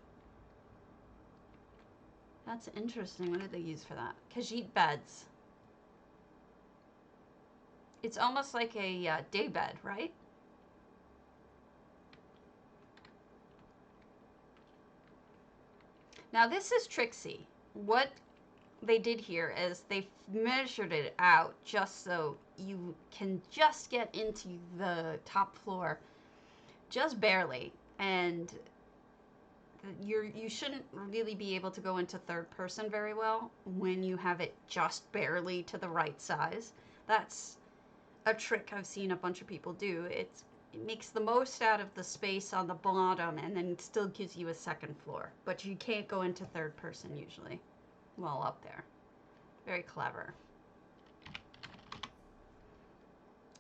That's interesting. What did they use for that? Khajiit beds. It's almost like a day bed, right? Now this is tricksy. What they did here is they measured it out just so you can just get into the top floor just barely, and you shouldn't really be able to go into third person very well when you have it just barely to the right size. That's a trick I've seen a bunch of people do. It makes the most out of the space on the bottom and then it still gives you a second floor. But you can't go into third person usually while up there. Very clever.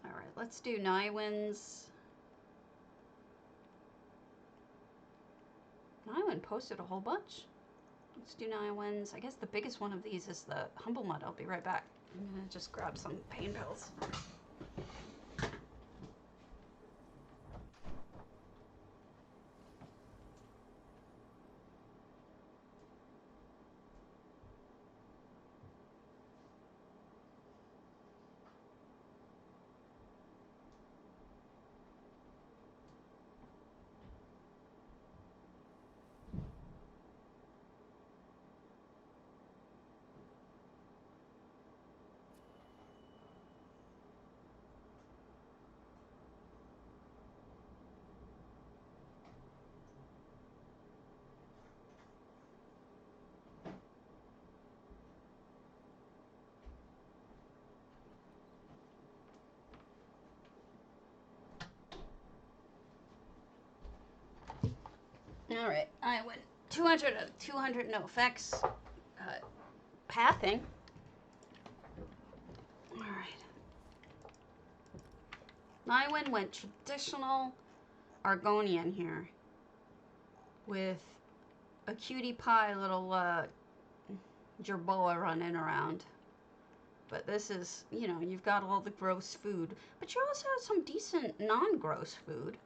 All right, let's do Nywin's. Nywin posted a whole bunch. Let's do Nywin's. I guess the biggest one of these is the humblemud. I'll be right back. I'm gonna just grab some pain pills. All right, I went 200 no effects. Pathing. All right. Nywin went traditional Argonian here with a cutie pie little jerboa running around. But this is, you know, you've got all the gross food, but you also have some decent non-gross food.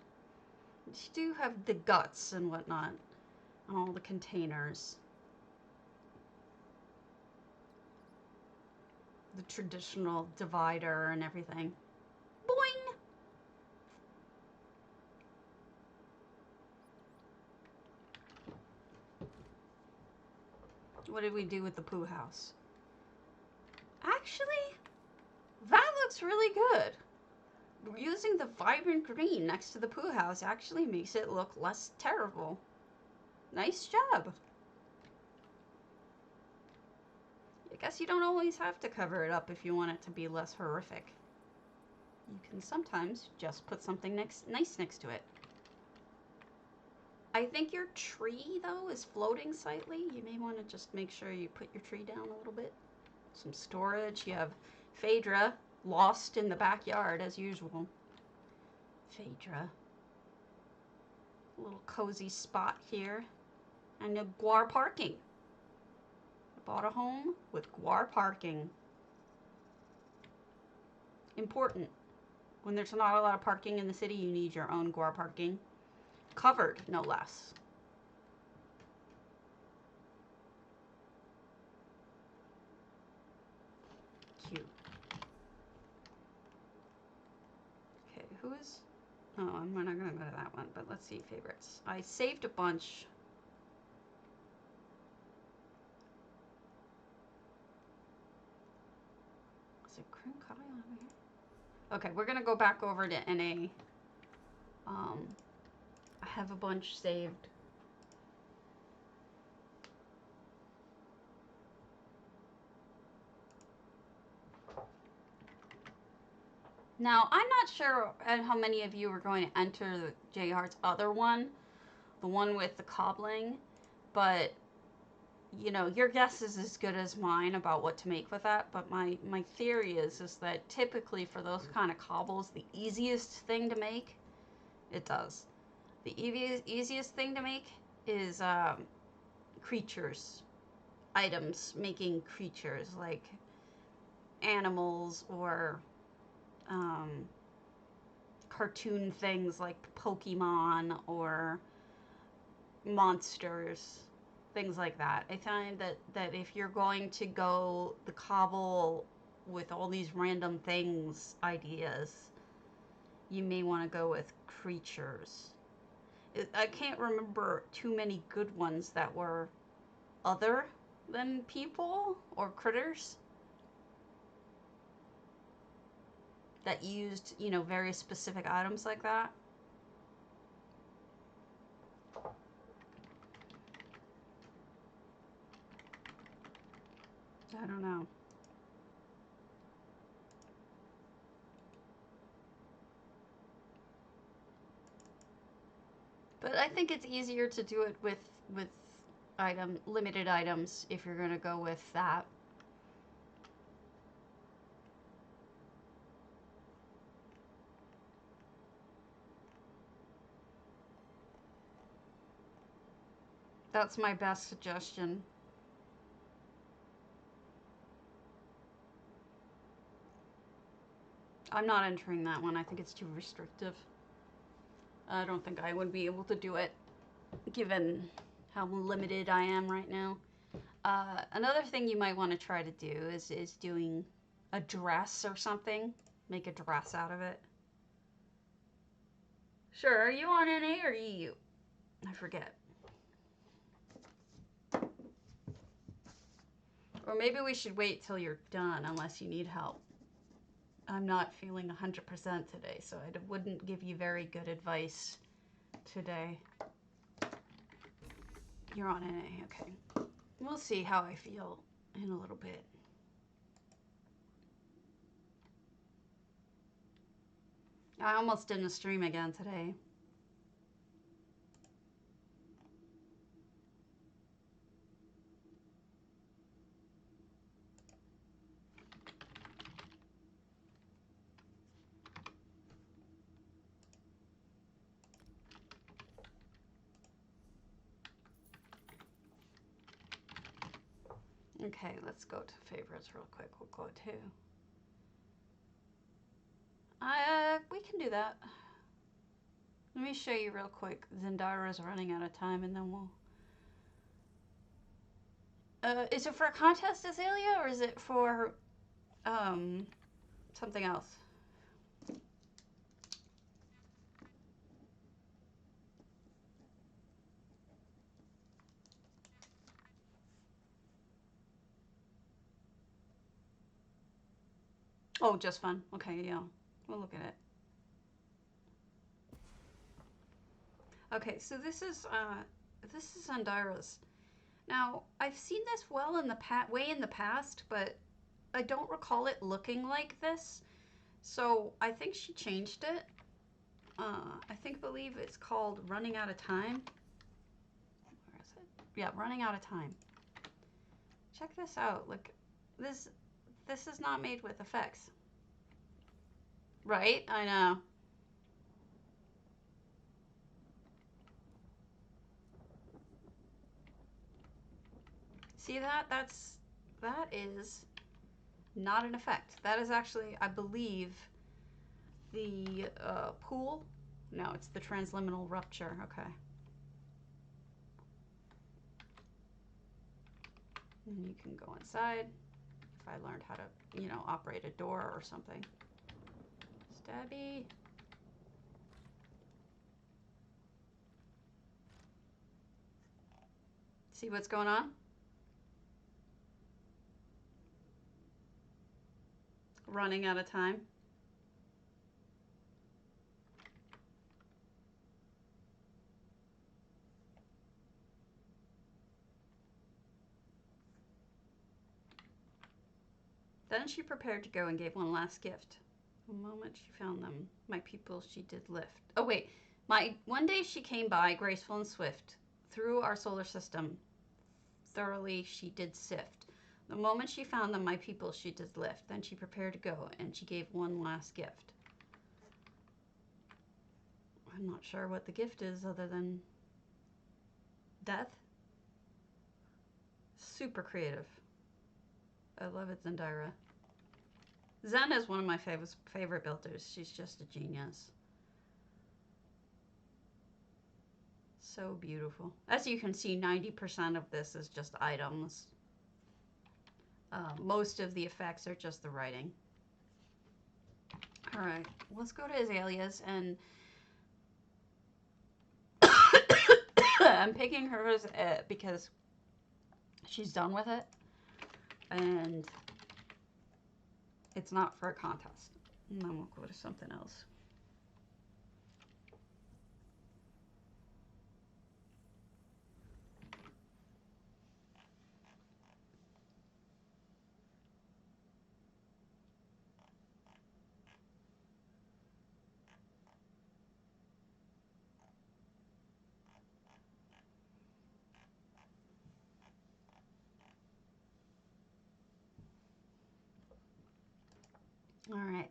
You do have the guts and whatnot, all the containers. The traditional divider and everything. Boing! What did we do with the poo house? Actually, that looks really good. Using the vibrant green next to the poo house actually makes it look less terrible. Nice job. I guess you don't always have to cover it up if you want it to be less horrific. You can sometimes just put something nice next to it. I think your tree, though, is floating slightly. You may want to just make sure you put your tree down a little bit. Some storage. You have Phaedra lost in the backyard, as usual. Phaedra. A little cozy spot here. And a guar parking. I bought a home with guar parking. Important. When there's not a lot of parking in the city, you need your own guar parking. Covered, no less. Cute. Okay, who is... Oh, I'm not going to go to that one, but let's see favorites. I saved a bunch. Is it Krimkai over here? Okay, we're going to go back over to NA. I have a bunch saved. Now, I'm not sure how many of you are going to enter the J Heart's other one, the one with the cobbling, but, you know, your guess is as good as mine about what to make with that, but my theory is that typically for those kind of cobbles, the easiest thing to make, it does. The easiest thing to make is creatures, items, making creatures like animals or cartoon things like Pokemon or monsters, things like that. I find that if you're going to go the cobble with all these random things ideas, you may want to go with creatures. I can't remember too many good ones that were other than people or critters that used, you know, very specific items like that. I don't know. But I think it's easier to do it with limited items if you're gonna go with that. That's my best suggestion. I'm not entering that one. I think it's too restrictive. I don't think I would be able to do it, given how limited I am right now. Another thing you might want to try to do is doing a dress or something. Make a dress out of it. Sure, are you on NA or EU? I forget. Or maybe we should wait till you're done, unless you need help. I'm not feeling 100% today, so I wouldn't give you very good advice today. You're on NA, okay. We'll see how I feel in a little bit. I almost didn't stream again today. Okay, let's go to favorites real quick. We'll go to... we can do that. Let me show you real quick. Zendyra is running out of time, and then we'll... is it for a contest, Azalea, or is it for, something else? Oh, just fun. Okay, yeah. We'll look at it. Okay, so this is This is Zendyra's. Now, I've seen this well in the way in the past, but I don't recall it looking like this. So I think she changed it. Believe it's called Running Out of Time. Where is it? Yeah, Running Out of Time. Check this out. Look, this is not made with effects. Right? I know. See that? That is not an effect. That is actually, I believe, the pool. No, it's the transliminal rupture. Okay. And you can go inside. If I learned how to, you know, operate a door or something. Stabby. See what's going on? Running out of time. Then she prepared to go and gave one last gift. The moment she found them, my people she did lift. Oh wait, one day she came by, graceful and swift, through our solar system. Thoroughly she did sift. The moment she found them, my people she did lift. Then she prepared to go, and she gave one last gift. I'm not sure what the gift is other than death. Super creative. I love it, Zendyra. Zen is one of my favorite builders. She's just a genius. So beautiful. As you can see, 90% of this is just items. Most of the effects are just the writing. All right, let's go to Azalea's, and I'm picking hers because she's done with it, and it's not for a contest. And then we'll go to something else. All right.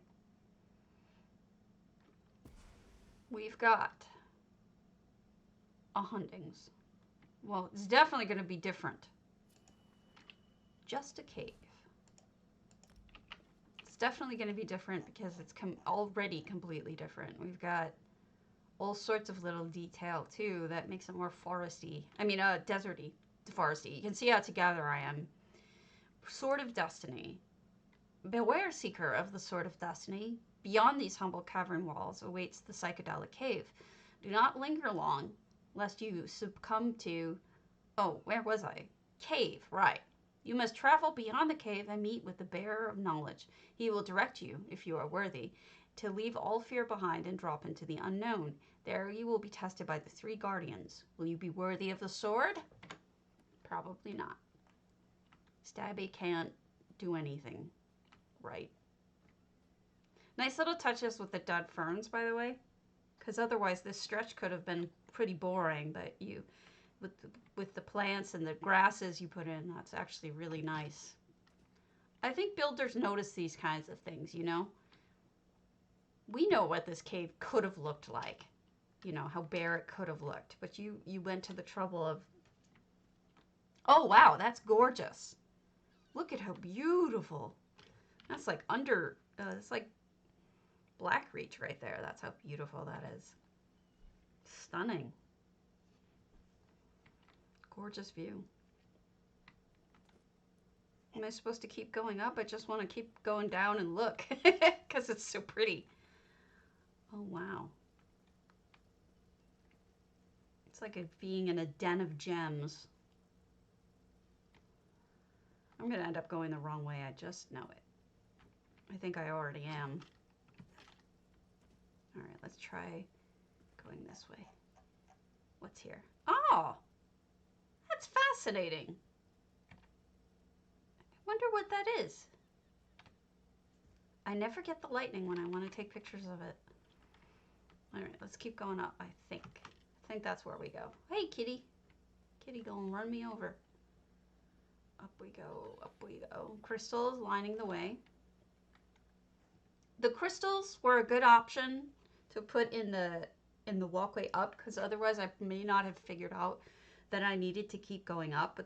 We've got a hundings. Well, it's definitely going to be different. Just a cave. It's definitely going to be different because it's already completely different. We've got all sorts of little detail too that makes it more foresty. I mean, deserty, foresty. You can see how together I am. Sword of Destiny. Beware, seeker of the Sword of Destiny. Beyond these humble cavern walls awaits the psychedelic cave. Do not linger long, lest you succumb to... Oh, where was I? Cave, right. You must travel beyond the cave and meet with the bearer of knowledge. He will direct you, if you are worthy, to leave all fear behind and drop into the unknown. There you will be tested by the 3 guardians. Will you be worthy of the sword? Probably not. Stabby can't do anything right. Nice little touches with the dead ferns, by the way, because otherwise this stretch could have been pretty boring, but with the plants and the grasses you put in, that's actually really nice. I think builders notice these kinds of things, you know. We know what this cave could have looked like, you know, how bare it could have looked, but you went to the trouble of... Oh, wow, that's gorgeous. Look at how beautiful. That's like it's like Blackreach right there. That's how beautiful that is. Stunning. Gorgeous view. Am I supposed to keep going up? I just want to keep going down and look because it's so pretty. Oh, wow. It's like being in a den of gems. I'm going to end up going the wrong way. I just know it. I think I already am. All right, let's try going this way. What's here? Oh, Fascinating. Wonder what that is. I never get the lightning when I want to take pictures of it. All right, let's keep going up, I think. I think that's where we go. Hey, kitty. Kitty, go and run me over. Up we go, up we go. Crystals lining the way. The crystals were a good option to put in the walkway up, because otherwise I may not have figured out that I needed to keep going up,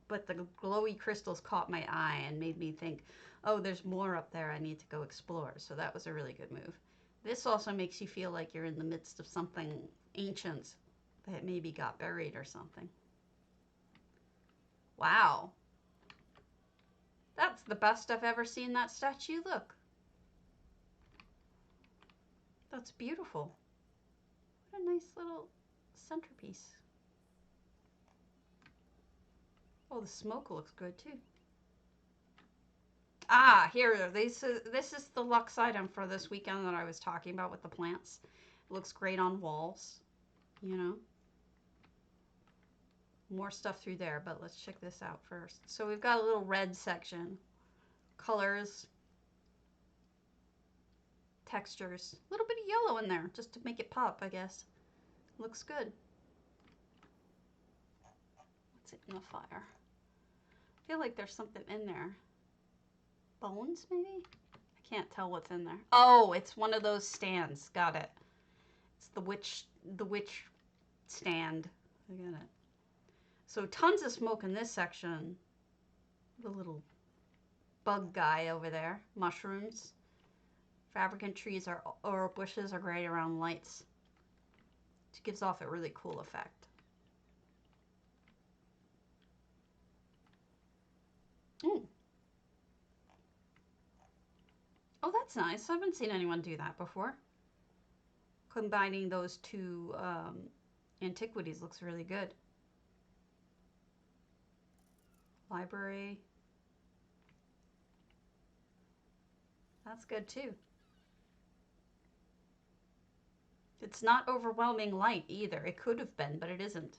but the glowy crystals caught my eye and made me think, oh, there's more up there I need to go explore. So that was a really good move. This also makes you feel like you're in the midst of something ancient that maybe got buried or something. Wow. That's the best I've ever seen that statue look. That's beautiful. What a nice little centerpiece. Oh, the smoke looks good too. Ah, here, this is the luxe item for this weekend that I was talking about with the plants. It looks great on walls, you know. More stuff through there, but let's check this out first. So we've got a little red section. Colors. Textures. A little bit of yellow in there, just to make it pop, I guess. Looks good. What's it in the fire? I feel like there's something in there. Bones, maybe? I can't tell what's in there. Oh, it's one of those stands. Got it. It's the witch stand. I got it. So tons of smoke in this section. The little bug guy over there. Mushrooms. Fabricant trees or bushes are great around lights. It gives off a really cool effect. Ooh. Oh, that's nice. I haven't seen anyone do that before. Combining those two antiquities looks really good. Library. That's good too. It's not overwhelming light either. It could have been, but it isn't.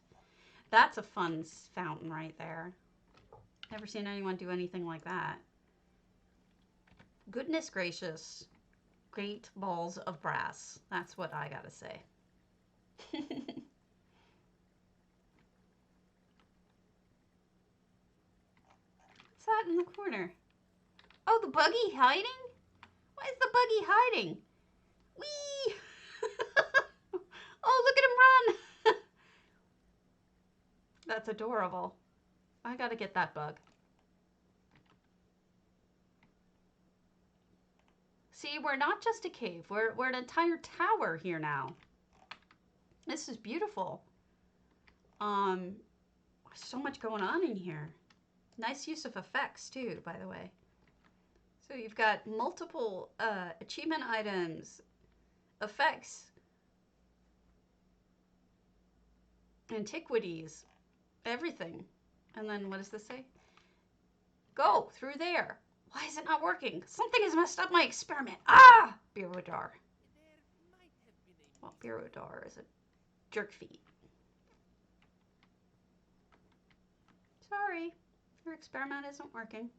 That's a fun fountain right there. Never seen anyone do anything like that. Goodness gracious. Great balls of brass. That's what I gotta say. What's that in the corner? Oh, the buggy hiding? Why is the buggy hiding? Whee! Oh, look at him run! That's adorable. I gotta get that bug. See, we're not just a cave. We're an entire tower here now. This is beautiful. So much going on in here. Nice use of effects too, by the way. So you've got multiple achievement items, effects, antiquities, everything. And then what does this say? Go through there. Why is it not working? Something has messed up my experiment. Ah! Birodar. Well, Birodar is a jerk feet. Sorry, your experiment isn't working.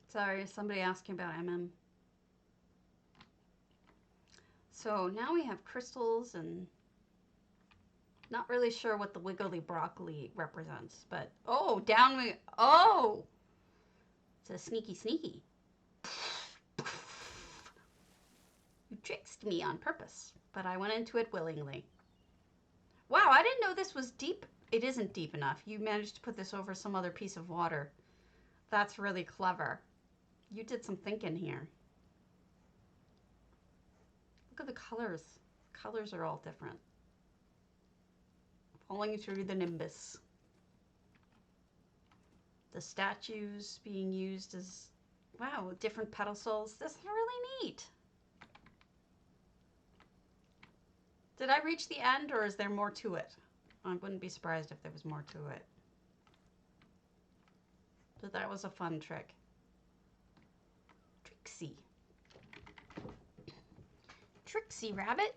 Sorry, somebody asking about MM. So now we have crystals and not really sure what the wiggly broccoli represents, but oh, down we, oh, it's a sneaky. You tricked me on purpose, but I went into it willingly. Wow, I didn't know this was deep. It isn't deep enough. You managed to put this over some other piece of water. That's really clever. You did some thinking here. Look at the colors. Colors are all different. falling through the nimbus. The statues being used as, wow, different pedestals. This is really neat. Did I reach the end, or is there more to it? I wouldn't be surprised if there was more to it. But that was a fun trick. Trixie. Trixie Rabbit.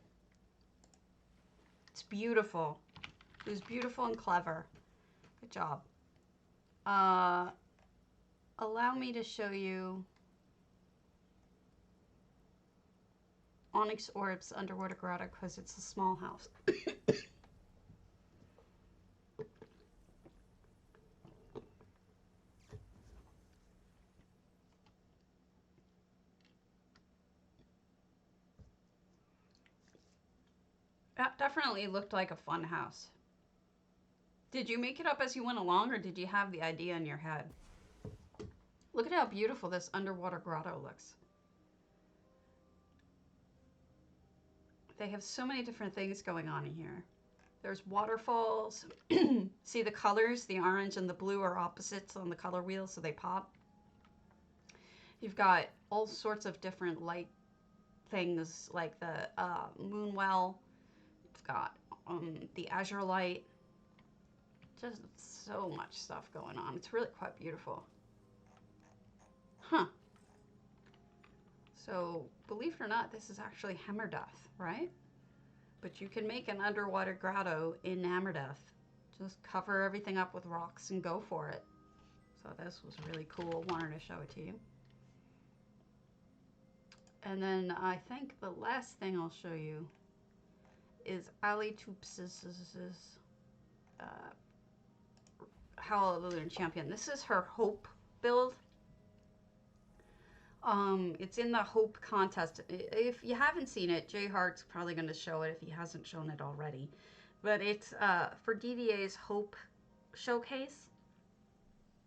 It's beautiful. It was beautiful and clever. Good job. Allow me to show you onyxorb's underwater grotto because it's a small house. That definitely looked like a fun house. Did you make it up as you went along, or did you have the idea in your head? Look at how beautiful this underwater grotto looks. They have so many different things going on in here. There's waterfalls. See the colors? The orange and the blue are opposites on the color wheel, so they pop. You've got all sorts of different light things like the moon well. You've got the azure light. Just so much stuff going on. It's really quite beautiful. Huh. So, believe it or not, this is actually hammerdeath, right? But you can make an underwater grotto in hammerdeath. Just cover everything up with rocks and go for it. So this was really cool. Wanted to show it to you. And then I think the last thing I'll show you is alitoups' Hallelujah Champion. This is her Hope build. It's in the Hope contest. If you haven't seen it, Jay Hart's probably going to show it if he hasn't shown it already. But it's for DDA's Hope showcase.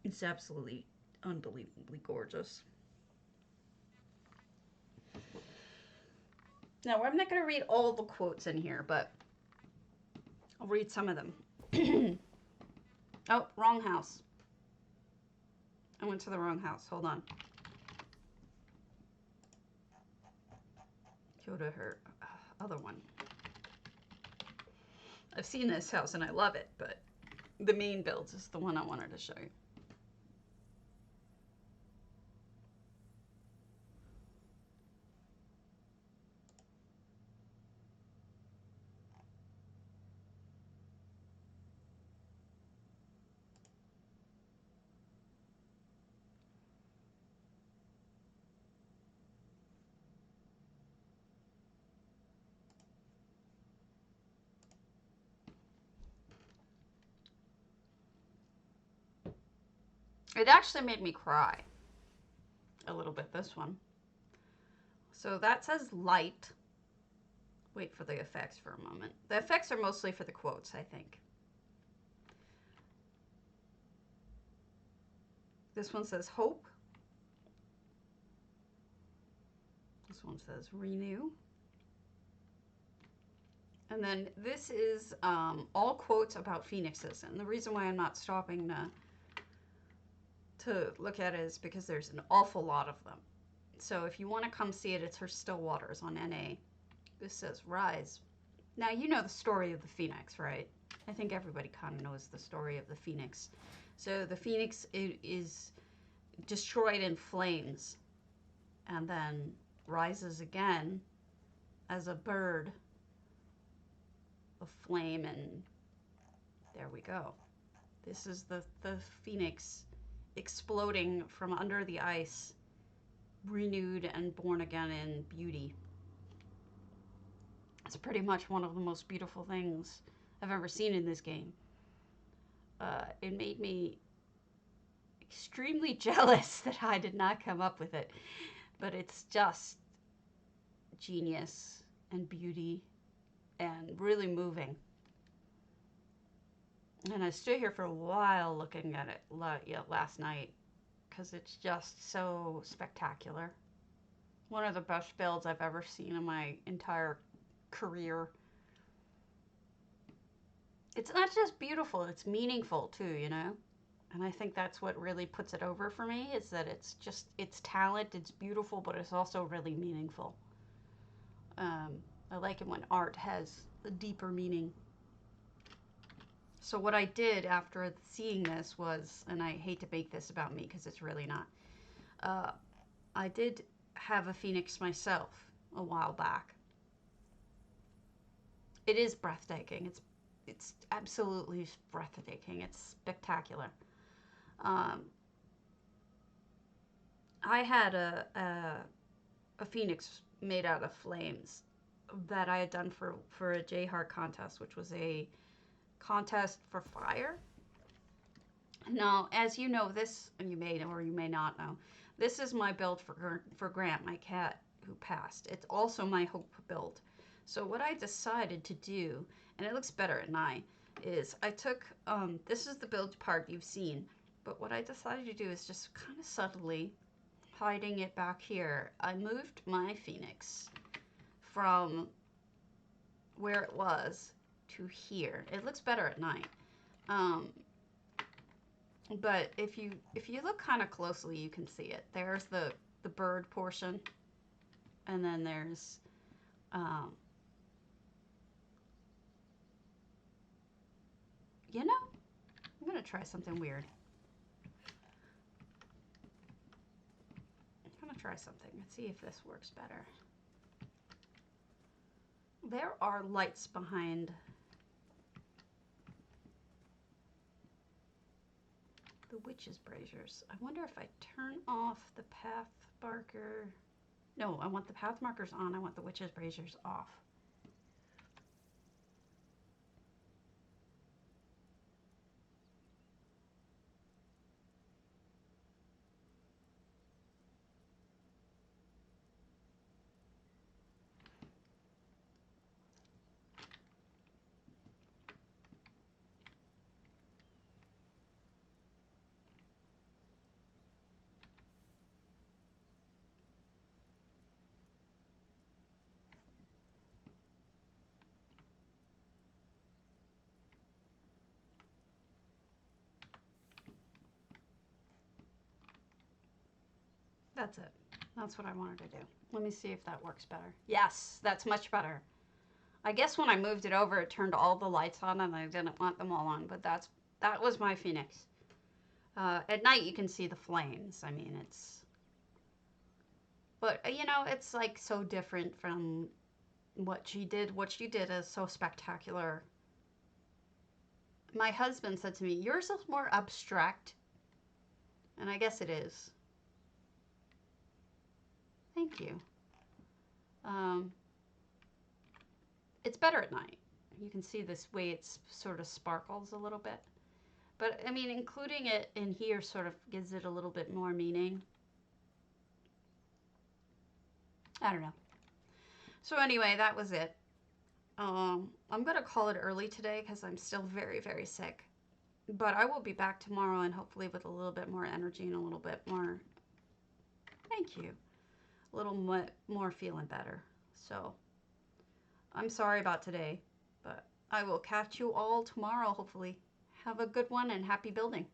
It's absolutely unbelievably gorgeous. Now, I'm not going to read all the quotes in here, but I'll read some of them. Oh, wrong house. I went to the wrong house. Hold on. Go to her other one. I've seen this house and I love it, but the main builds is the one I wanted to show you. It actually made me cry a little bit, this one. So that says light. Wait for the effects for a moment. The effects are mostly for the quotes, I think. This one says hope. This one says renew. And then this is all quotes about phoenixes. And the reason why I'm not stopping to look at it is because there's an awful lot of them. So if you want to come see it, it's her Stillwaters on NA. This says rise. Now you know the story of the phoenix, right? I think everybody kind of knows the story of the phoenix. So the phoenix is destroyed in flames and then rises again as a bird of flame, and there we go. This is the phoenix exploding from under the ice, renewed and born again in beauty. It's pretty much one of the most beautiful things I've ever seen in this game. It made me extremely jealous that I did not come up with it, but it's just genius and beauty and really moving. And I stood here for a while looking at it last night because it's just so spectacular. One of the best builds I've ever seen in my entire career. It's not just beautiful, it's meaningful too, you know? And I think that's what really puts it over for me is that it's just, it's talent, it's beautiful, but it's also really meaningful. Um, I like it when art has a deeper meaning. So what I did after seeing this was, and I hate to make this about me because it's really not, uh, I did have a phoenix myself a while back. It is breathtaking. It's absolutely breathtaking. It's spectacular. Um, I had a phoenix made out of flames that I had done for a J Heart contest, which was a contest for fire. Now, as you know, this, and you may or you may not know, this is my build for Grant, my cat who passed. It's also my hope build. So what I decided to do, and it looks better at night, is I took, this is the build part you've seen, but what I decided to do is just kind of subtly hiding it back here. I moved my phoenix from where it was to here. It looks better at night. Um, but if you look kind of closely, you can see it. There's the bird portion, and then there's you know, I'm gonna try something weird. I'm gonna try something. Let's see if this works better. There are lights behind the witch's braziers. I wonder if I turn off the path marker. No, I want the path markers on. I want the witch's braziers off. That's it. That's what I wanted to do. Let me see if that works better. Yes, that's much better. I guess when I moved it over, it turned all the lights on, and I didn't want them all on. But that was my phoenix. At night, you can see the flames. I mean, it's, but you know, it's like so different from what she did. What she did is so spectacular. My husband said to me, "Yours is more abstract," and I guess it is. Thank you. Um, it's better at night. You can see this way it sort of sparkles a little bit. But I mean, including it in here sort of gives it a little bit more meaning. I don't know. So anyway, that was it. I'm going to call it early today because I'm still very, very sick. But I will be back tomorrow and hopefully with a little bit more energy and a little bit more, thank you, a little more feeling better. So I'm sorry about today, but I will catch you all tomorrow, hopefully. Have a good one and happy building.